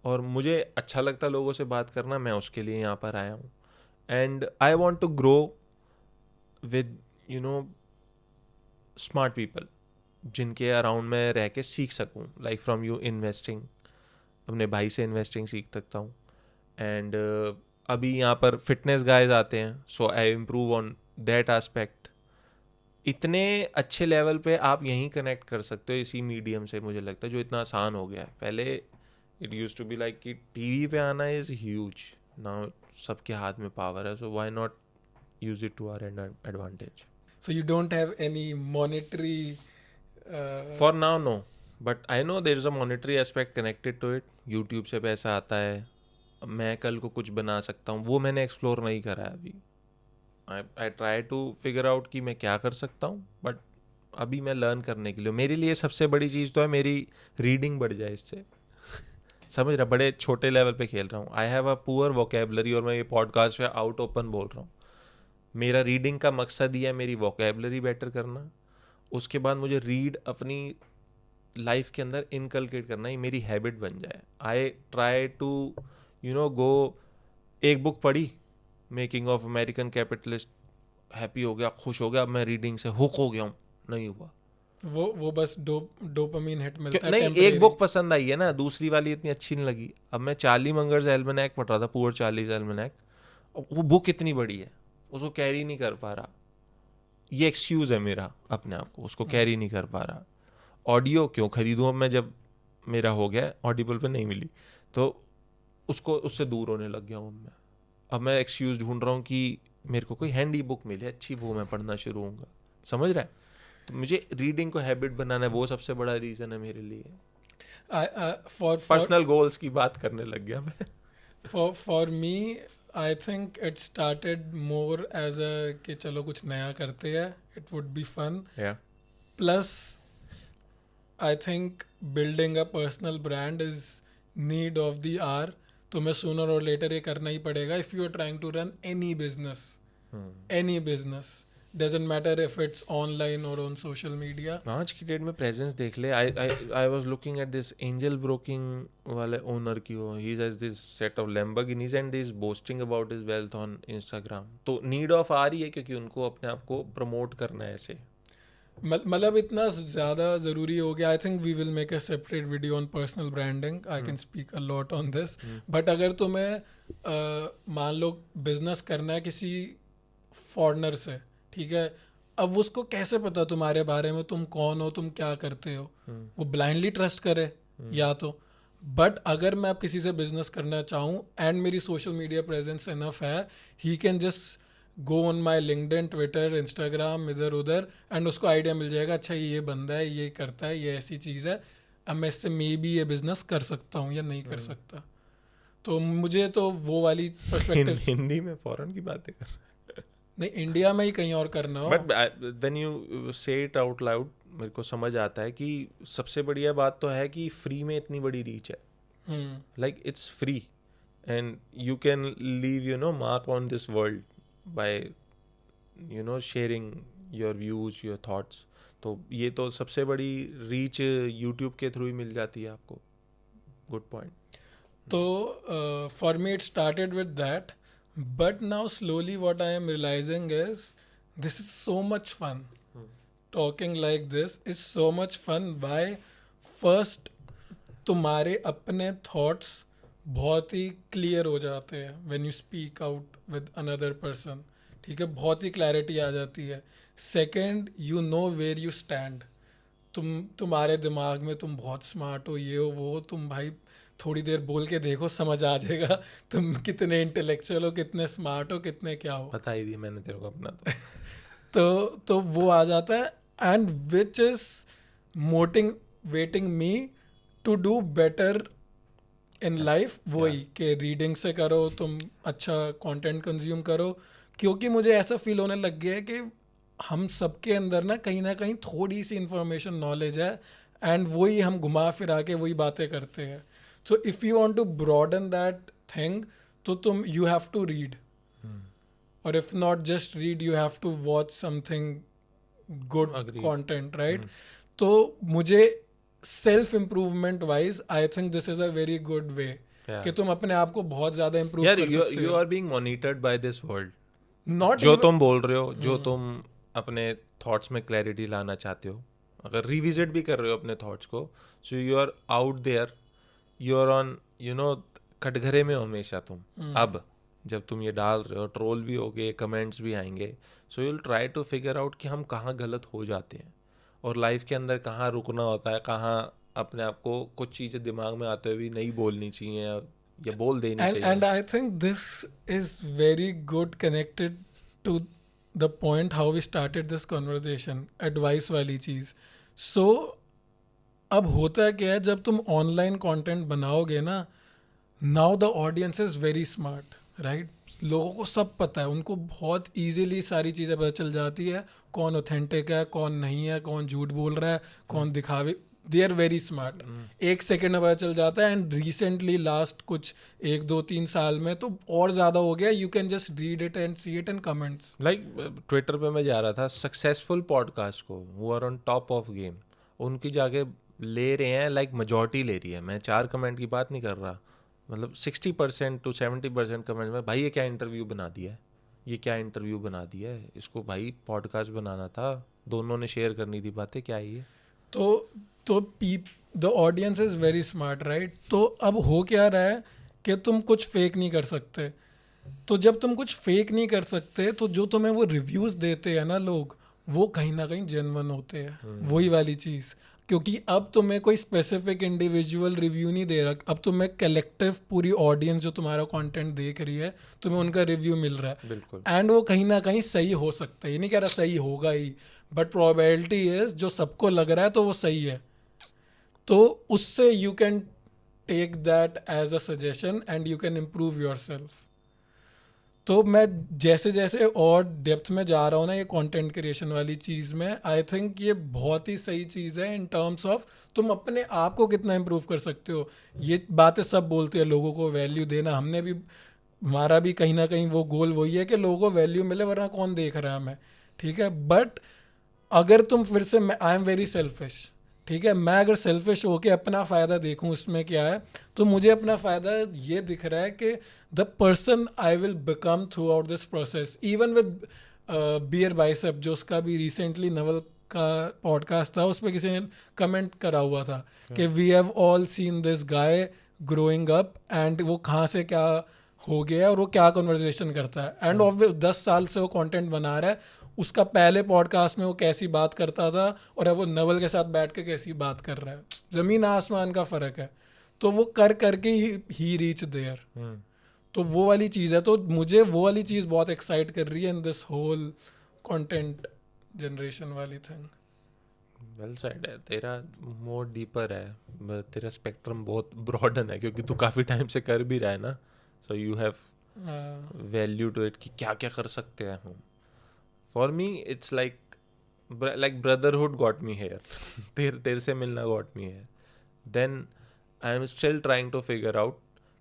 और मुझे अच्छा लगता है लोगों से बात करना, मैं उसके लिए यहाँ पर आया हूँ। And I want to grow with you know smart people, जिनके अराउंड मैं रह के सीख सकूँ, लाइक फ्रॉम यू इन्वेस्टिंग, अपने भाई से इन्वेस्टिंग सीख सकता हूँ। एंड अभी यहाँ पर फिटनेस गाइज आते हैं, so I improve on that aspect. इतने अच्छे लेवल पे आप यहीं कनेक्ट कर सकते हो इसी मीडियम से, मुझे लगता है, जो इतना आसान हो गया है। पहले it use to be like कि टीवी पे आना इज ह्यूज, नाउ सबके हाथ में पावर है, so why not use it to our advantage.
So you don't have any monetary
for now no, but I know there is a monetary aspect connected to it. YouTube से पैसा आता है, मैं कल को कुछ बना सकता हूँ, वो मैंने एक्सप्लोर नहीं करा है अभी। I try to figure out कि मैं क्या कर सकता हूँ, बट अभी मैं लर्न करने के लिए, मेरे लिए सबसे बड़ी चीज़ तो है मेरी रीडिंग बढ़ जाए इससे। समझ रहा, बड़े छोटे लेवल पे खेल रहा हूँ। I have a poor vocabulary, और मैं ये पॉडकास्ट पे आउट ओपन बोल रहा हूँ। मेरा रीडिंग का मकसद ही है मेरी वोकेबलरी बेटर करना। उसके बाद मुझे रीड अपनी लाइफ के अंदर इनकलकेट करना, ही मेरी हैबिट बन जाए। I try to you know go, एक बुक पढ़ी making of American capitalist, happy हो गया, खुश हो गया, अब मैं रीडिंग से हुक हो गया हूँ, नहीं हुआ।
वो बस डोपामिन हिट मिलता है
नहीं,
temporary।
एक बुक पसंद आई है ना, दूसरी वाली इतनी अच्छी नहीं लगी। अब मैं चार्ली मंगर्स एल्मेनेक पढ़ रहा था, पुअर चार्लीज एल्मेनेक, वो बुक इतनी बड़ी है, उसको कैरी नहीं कर पा रहा। ये एक्सक्यूज है मेरा अपने आप को, उसको कैरी नहीं कर पा रहा। ऑडियो क्यों खरीदूं अब मैं, जब मेरा हो गया, ऑडिबल पे नहीं मिली, तो उसको उससे दूर होने लग गया हूँ मैं। अब मैं एक्सक्यूज ढूंढ रहा हूँ कि मेरे को कोई हैंडी बुक मिले अच्छी, वो मैं पढ़ना शुरू होऊंगा। समझ रहा है? तो मुझे रीडिंग को हैबिट बनाना है, वो सबसे बड़ा रीज़न है मेरे लिए.
for
पर्सनल गोल्स की बात करने लग गया मैं.
for me I think it started more as a कि चलो कुछ नया करते हैं, it would be fun.
Yeah.
Plus I think building a personal brand is need of the hour. तुम्हें sooner or later ये करना ही पड़ेगा if you are trying to run any business. Any business. Doesn't matter if it's online or on social media.
आज की date में presence देख ले. I was looking at this Angel Broking वाले ओनर की. वो he has this set of Lamborghinis and this boasting about his wealth on Instagram. तो need of आ रही है क्योंकि उनको अपने आप को प्रमोट करना है ऐसे.
मतलब इतना ज़्यादा ज़रूरी हो गया. I think we will make a separate video on personal branding. I can speak a lot on this. But अगर तुम्हें मान लो बिजनेस करना है किसी फॉरेनर से, ठीक है, अब उसको कैसे पता तुम्हारे बारे में, तुम कौन हो, तुम क्या करते हो? वो ब्लाइंडली ट्रस्ट करे या तो. बट अगर मैं अब किसी से बिजनेस करना चाहूँ एंड मेरी सोशल मीडिया प्रेजेंस इनफ है, he can just go on my LinkedIn, Twitter, Instagram, इधर उधर, एंड उसको आइडिया मिल जाएगा, अच्छा ये बंदा है, ये करता है, ये ऐसी चीज़ है, अब मैं इससे मे बी ये बिजनेस कर सकता हूँ या नहीं कर सकता. तो मुझे तो वो वाली पर्सपेक्टिव.
हिंदी में फॉरेन की बातें कर.
नहीं, इंडिया में ही कहीं और करना हो.
बट व्हेन यू से इट आउट लाउड मेरे को समझ आता है कि सबसे बढ़िया बात तो है कि फ्री में इतनी बड़ी रीच है. Like it's free and you can leave mark on this world by sharing your views, your thoughts. तो ये तो सबसे बड़ी रीच यूट्यूब के थ्रू ही मिल जाती है आपको. Good point.
तो for me it started with that. But now slowly what I am realizing is this is so much fun. Talking like this is so much fun. Why? First, तुम्हारे अपने thoughts बहुत ही clear हो जाते हैं when you speak out with another person. ठीक है, बहुत ही clarity आ जाती है. Second, you know where you stand. तुम्हारे दिमाग में तुम बहुत स्मार्ट हो, ये हो वो, तुम भाई थोड़ी देर बोल के देखो, समझ आ जाएगा तुम कितने इंटेलेक्चुअल हो, कितने स्मार्ट हो, कितने क्या हो.
बता ही दिया मैंने तेरे को अपना.
तो वो आ जाता है. And which is motivating me to do better in life. वही कि रीडिंग से करो, तुम अच्छा कंटेंट कंज्यूम करो. क्योंकि मुझे ऐसा फील होने लग गया है कि हम सबके अंदर ना कहीं थोड़ी सी इंफॉर्मेशन, नॉलेज है, एंड वही हम घुमा फिरा के वही बातें करते हैं. So if you want to broaden that thing, तो तुम you have to read. Or if not just read, you have to watch something good. Agreed. Content, right? तो मुझे self improvement wise, I think this is a very good way. कि तुम अपने आप को बहुत ज़्यादा improve कर सकते हो.
You are being monitored by this world.
Not
जो तुम बोल रहे हो, जो तुम अपने thoughts में clarity लाना चाहते हो, अगर revisit भी कर रहे हो अपने thoughts को, so you are out there. You're on, कटघरे में हो हमेशा तुम. अब जब तुम ये डाल रहे हो, ट्रोल भी होगे, कमेंट्स भी आएंगे, so you'll try to figure out कि हम कहाँ गलत हो जाते हैं और लाइफ के अंदर कहाँ रुकना होता है, कहाँ अपने आप को कुछ चीज़ें दिमाग में आते हुए भी नहीं बोलनी चाहिए या बोल देनी चाहिए.
And I think this is very good connected to the point how we started this conversation, advice वाली चीज़. सो अब होता क्या है, जब तुम ऑनलाइन कंटेंट बनाओगे ना, now the audience is very smart, right? लोगों को सब पता है, उनको बहुत इजीली सारी चीज़ें पता चल जाती है, कौन ऑथेंटिक है, कौन नहीं है, कौन झूठ बोल रहा है, कौन दिखावे. They are very smart. 1 second में पता चल जाता है. एंड रिसेंटली लास्ट कुछ 1-2-3 साल में तो और ज़्यादा हो गया. You can just read it and see it in comments.
Like Twitter पे मैं जा रहा था, सक्सेसफुल पॉडकास्ट को who are on top of game, उनकी जाके ले रहे हैं, लाइक मेजॉरिटी ले रही है. मैं 4 कमेंट की बात नहीं कर रहा, मतलब 60% to 70% कमेंट में, भाई ये क्या इंटरव्यू बना दिया है, ये क्या इंटरव्यू बना दिया है, इसको भाई पॉडकास्ट बनाना था, दोनों ने शेयर करनी थी बातें, क्या है ये.
तो the audience is very smart, right? तो अब हो क्या रहा है कि तुम कुछ फेक नहीं कर सकते. तो जब तुम कुछ फेक नहीं कर सकते, तो जो तुम्हें वो रिव्यूज़ देते हैं ना लोग, वो कहीं ना कहीं जेन्युइन होते हैं. वही वाली चीज़. क्योंकि अब तुम्हें कोई स्पेसिफिक इंडिविजुअल रिव्यू नहीं दे रहा, अब तुम्हें कलेक्टिव पूरी ऑडियंस जो तुम्हारा कंटेंट देख रही है, तुम्हें उनका रिव्यू मिल रहा है.
बिल्कुल.
एंड वो कहीं ना कहीं सही हो सकता है, ये नहीं कह रहा सही होगा ही, बट प्रोबेबिलिटी इज जो सबको लग रहा है तो वो सही है, तो उससे you can take that as a suggestion and you can improve yourself. तो मैं जैसे जैसे और डेप्थ में जा रहा हूँ ना ये कंटेंट क्रिएशन वाली चीज़ में, आई थिंक ये बहुत ही सही चीज़ है इन टर्म्स ऑफ तुम अपने आप को कितना इम्प्रूव कर सकते हो. ये बातें सब बोलते हैं लोगों को वैल्यू देना, हमने भी, हमारा भी कहीं ना कहीं वो गोल वही है कि लोगों को वैल्यू मिले, वरना कौन देख रहा है हमें, ठीक है. बट अगर तुम फिर से, आई एम वेरी सेल्फिश, ठीक है, मैं अगर सेल्फिश होके अपना फ़ायदा देखूं इसमें क्या है, तो मुझे अपना फ़ायदा ये दिख रहा है कि the person I will become throughout this process, even with beer bicep, जो उसका भी रिसेंटली नवल का पॉडकास्ट था, उस पर किसी ने कमेंट करा हुआ था कि we have all seen this guy growing up and वो कहाँ से क्या हो गया और वो क्या कन्वर्सेशन करता है, एंड ऑफ 10 साल से वो कंटेंट बना रहा है. उसका पहले पॉडकास्ट में वो कैसी बात करता था और अब वो नवल के साथ बैठ के कैसी बात कर रहा है, ज़मीन आसमान का फ़र्क है. तो वो कर करके ही रीच देयर. तो वो वाली चीज़ है, तो मुझे वो वाली चीज़ बहुत एक्साइट कर रही है in this whole content generation वाली थिंग.
वेल साइड है तेरा, मोर डीपर है, तेरा स्पेक्ट्रम बहुत ब्रॉडन है क्योंकि तू काफ़ी टाइम से कर भी रहा है ना, so you have value to it कि क्या क्या कर सकते हैं हम. For me it's like brotherhood got me here. तेरे से मिलना got me here. Then I am still trying to figure out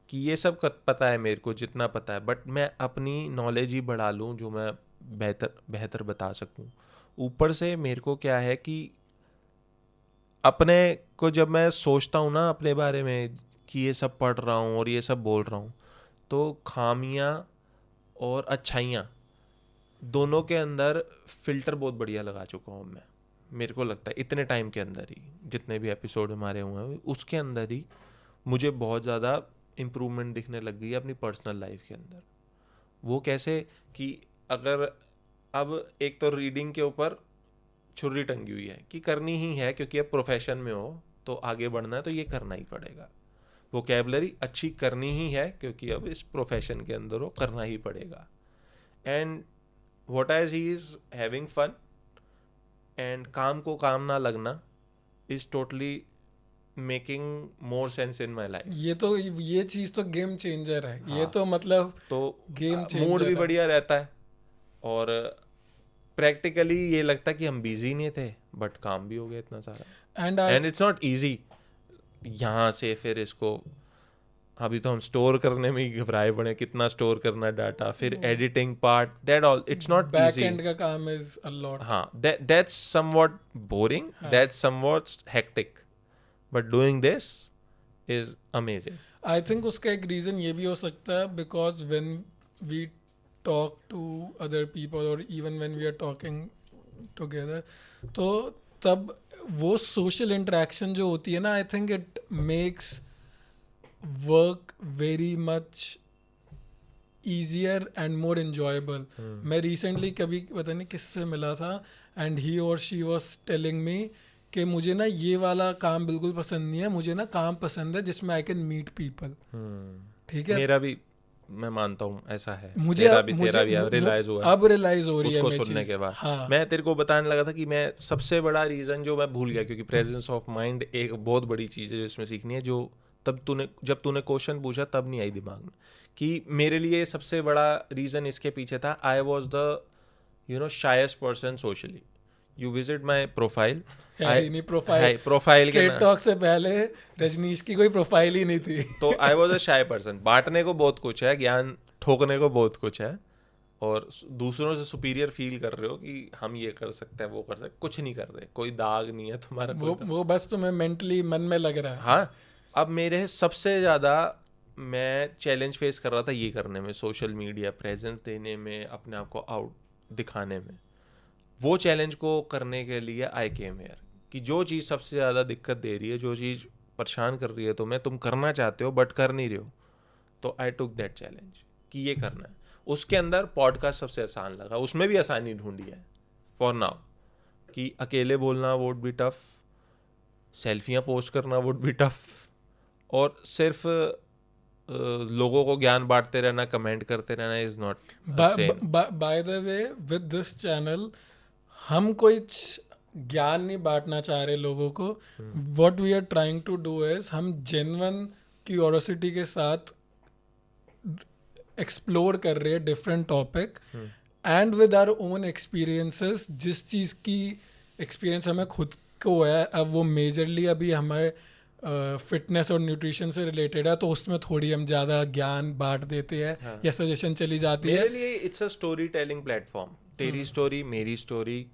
कि ये सब पता है मेरे को जितना पता है, बट मैं अपनी नॉलेज ही बढ़ा लूँ जो मैं बेहतर बता सकूँ. ऊपर से मेरे को क्या है कि अपने को जब मैं सोचता हूँ ना अपने बारे में कि ये सब पढ़ रहा हूँ और ये सब बोल रहा हूँ, तो खामियाँ और अच्छाइयाँ दोनों के अंदर फिल्टर बहुत बढ़िया लगा चुका हूँ मैं. मेरे को लगता है इतने टाइम के अंदर ही, जितने भी एपिसोड हमारे हुए हैं उसके अंदर ही मुझे बहुत ज़्यादा इम्प्रूवमेंट दिखने लग गई है अपनी पर्सनल लाइफ के अंदर. वो कैसे कि अगर अब एक तो रीडिंग के ऊपर छुरी टंगी हुई है कि करनी ही है क्योंकि अब प्रोफेशन में हो तो आगे बढ़ना है तो ये करना ही पड़ेगा. वोकैबुलरी अच्छी करनी ही है क्योंकि अब इस प्रोफेशन के अंदर हो करना ही पड़ेगा. And what as he is having fun and काम को काम ना लगना is totally making more sense in my life.
ये चीज़ तो गेम चेंजर है.
हाँ,
ये तो मतलब
तो
गेम चेंजर
मूड भी
है.
बढ़िया रहता है और प्रैक्टिकली ये लगता है कि हम बिजी नहीं थे बट काम भी हो गया इतना सारा. एंड इट्स नॉट इजी यहाँ से फिर इसको, अभी तो हम स्टोर करने में ही घबराए पड़े, कितना स्टोर करना डाटा, फिर editing part, that all it's not
back
easy.
And का काम इज अ लॉट.
हाँ, that's somewhat boring, that's somewhat hectic, but doing this is amazing.
I think उसका एक रीज़न ये भी हो सकता है because when we talk to other people और even when we are talking together, तो तब वो सोशल इंटरेक्शन जो होती है ना, I think it makes work very much easier and more enjoyable. मैं रिसेंटली कभी पता नहीं किससे मिला था एंड ही और शी वॉज टेलिंग मी कि मुझे ना ये वाला काम बिल्कुल पसंद नहीं है, मुझे ना काम पसंद है जिसमें आई कैन मीट पीपल. ठीक है,
मेरा भी, मैं मानता हूँ ऐसा है.
मुझे
तेरा भी रियलाइज हुआ
अब रियलाइज हो रही है
उसको सुनने के बाद.
हाँ.
मैं तेरे को बताने लगा था कि मैं सबसे बड़ा रीज़न जो मैं भूल गया, क्योंकि प्रेजेंस ऑफ माइंड एक बहुत बड़ी चीज़ है जो इसमें सीखनी है, जो जब तूने क्वेश्चन पूछा तब नहीं आई दिमाग में, कि मेरे लिए सबसे बड़ा रीज़न इसके पीछे था. I was the shyest person socially. You visit my profile, profile
straight talk से पहले रजनीश की कोई प्रोफाइल ही नहीं थी.
तो I was a shy person. बांटने को बहुत कुछ है, ज्ञान ठोकने को बहुत कुछ है, और दूसरों से सुपीरियर फील कर रहे हो कि हम ये कर सकते हैं वो कर सकते, कुछ नहीं कर रहे, कोई दाग नहीं है तुम्हारा.
वो बस तुम्हें मेंटली मन में लग रहा है.
हाँ, अब मेरे सबसे ज़्यादा मैं चैलेंज फेस कर रहा था ये करने में, सोशल मीडिया प्रेजेंस देने में, अपने आप को आउट दिखाने में. वो चैलेंज को करने के लिए आई केम हियर, कि जो चीज़ सबसे ज़्यादा दिक्कत दे रही है, जो चीज़ परेशान कर रही है तुम करना चाहते हो बट कर नहीं रहे हो, तो आई टुक दैट चैलेंज कि ये करना है. उसके अंदर पॉडकास्ट सबसे आसान लगा, उसमें भी आसानी ढूंढी है फॉर नाउ, कि अकेले बोलना वुड बी टफ, सेल्फियाँ पोस्ट करना वुड बी टफ, और सिर्फ लोगों को ज्ञान बांटते रहना, कमेंट करते रहना is not same.
By the way with this channel हम कोई ज्ञान नहीं बांटना चाह रहे लोगों को. What we are trying to do is हम जेन्युइन क्यूरियोसिटी के साथ एक्सप्लोर कर रहे हैं different topic and with our own experiences. जिस चीज़ की एक्सपीरियंस हमें खुद को है, अब वो मेजरली अभी हमारे फिटनेस और न्यूट्रिशन से रिलेटेड है, तो उसमें थोड़ी हम ज़्यादा ज्ञान बांट देते हैं या सजेशन चली जाती है.
मेरे लिए it's a storytelling platform. तेरी स्टोरी, मेरी story,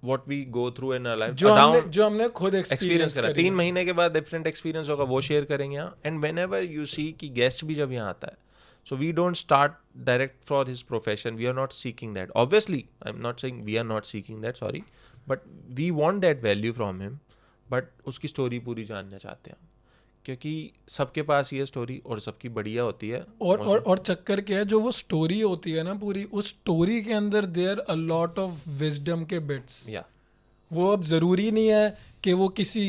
what we go through in our life,
जो हमने खुद
एक्सपीरियंस करा. 3 महीने के बाद डिफरेंट एक्सपीरियंस होगा, वो शेयर करेंगे यहाँ. And when ever you see कि गेस्ट भी जब यहाँ आता है, so we don't start direct for his profession. We are not seeking that. Obviously, I'm not saying we are not seeking that, sorry, but we want that value from him. But उसकी story पूरी जानना चाहते हैं, क्योंकि सबके पास ये story और सबकी बढ़िया होती है.
और चक्कर क्या है, जो वो स्टोरी होती है ना पूरी, उस स्टोरी के अंदर there a lot of wisdom के बिट्स. वो अब ज़रूरी नहीं है कि वो किसी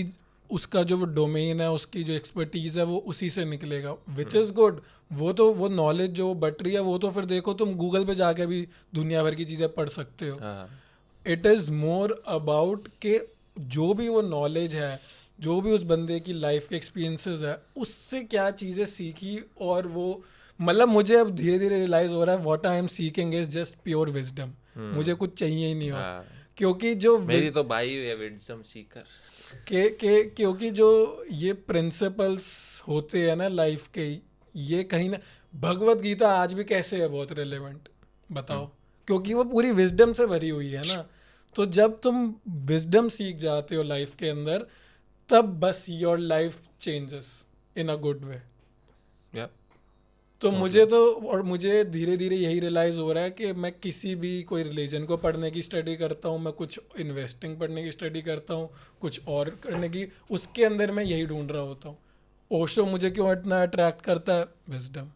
उसका जो वो डोमेन है, उसकी जो एक्सपर्टीज़ है वो उसी से निकलेगा, विच इज़ गुड. वो नॉलेज जो बट रही है वो तो फिर देखो तुम गूगल पे जाके भी दुनिया भर की चीज़ें पढ़ सकते हो. इट इज़ मोर अबाउट के जो भी वो नॉलेज है, जो भी उस बंदे की लाइफ के एक्सपीरियंसेस है, उससे क्या चीज़ें सीखी. और वो मतलब मुझे अब धीरे धीरे रियलाइज़ हो रहा है what I am seeking is just pure wisdom. मुझे कुछ चाहिए ही नहीं हो, क्योंकि जो
मेरी तो भाई है विजडम सीकर
क्योंकि जो ये प्रिंसिपल्स होते हैं ना लाइफ के, ये कहीं ना भगवत गीता आज भी कैसे है बहुत रिलेवेंट बताओ, क्योंकि वो पूरी विजडम से भरी हुई है ना. तो जब तुम विजडम सीख जाते हो लाइफ के अंदर, तब बस your life changes in a good way. तो मुझे धीरे धीरे यही रियलाइज़ हो रहा है कि मैं किसी भी कोई रिलीजन को पढ़ने की स्टडी करता हूँ, मैं कुछ इन्वेस्टिंग पढ़ने की स्टडी करता हूँ, कुछ और करने की, उसके अंदर मैं यही ढूंढ रहा होता हूँ. ओशो मुझे क्यों इतना अट्रैक्ट करता है? विजडम.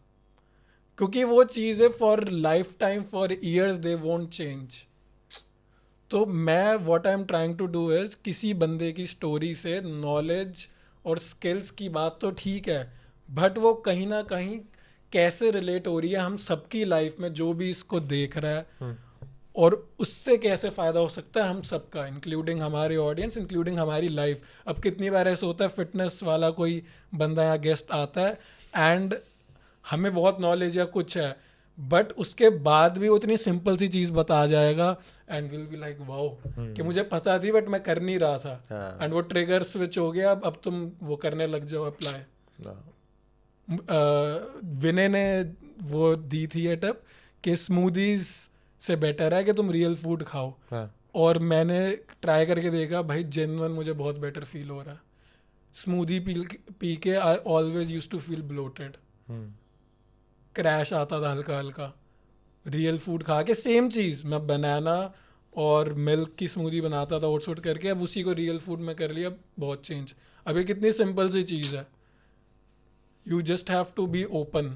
क्योंकि वो चीज़ें for lifetime, for years they won't change. तो मैं what I am trying to do is किसी बंदे की स्टोरी से नॉलेज और स्किल्स की बात तो ठीक है, बट वो कहीं ना कहीं कैसे रिलेट हो रही है हम सबकी लाइफ में, जो भी इसको देख रहा है, और उससे कैसे फ़ायदा हो सकता है हम सबका, इंक्लूडिंग हमारे ऑडियंस, इंक्लूडिंग हमारी लाइफ. अब कितनी बार ऐसा होता है फिटनेस वाला कोई बंदा या गेस्ट आता है एंड हमें बहुत नॉलेज या कुछ है, बट उसके बाद भी वो इतनी सिंपल सी चीज़ बता जाएगा and will be like wow कि मुझे पता थी बट मैं कर नहीं रहा था. एंड वो ट्रिगर स्विच हो गया, अब तुम वो करने लग जाओ अप्लाई. विनय ने वो दी थी ये टिप कि स्मूदीज से बेटर है कि तुम रियल फूड खाओ. और मैंने ट्राई करके देखा भाई, जेन्युइन मुझे बहुत बेटर फील हो रहा है. स्मूदी पी के I always used to feel bloated, crash आता था हल्का हल्का. रियल फूड खा के सेम चीज़, मैं बनाना और मिल्क की स्मूदी बनाता था ओट्स करके, अब उसी को रियल फूड में कर लिया, बहुत चेंज. अब ये कितनी सिंपल सी चीज़ है. You just have to be open.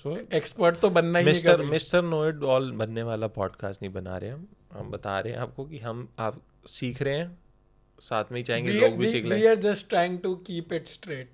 So expert तो बनना ही नहीं कभी.
मिस्टर नो इट ऑल बनने वाला पॉडकास्ट नहीं बना रहे हम बता रहे हैं आपको कि आप सीख रहे हैं, साथ में ही चाहेंगे लोग भी सीख लें.
We are just trying to keep it straight.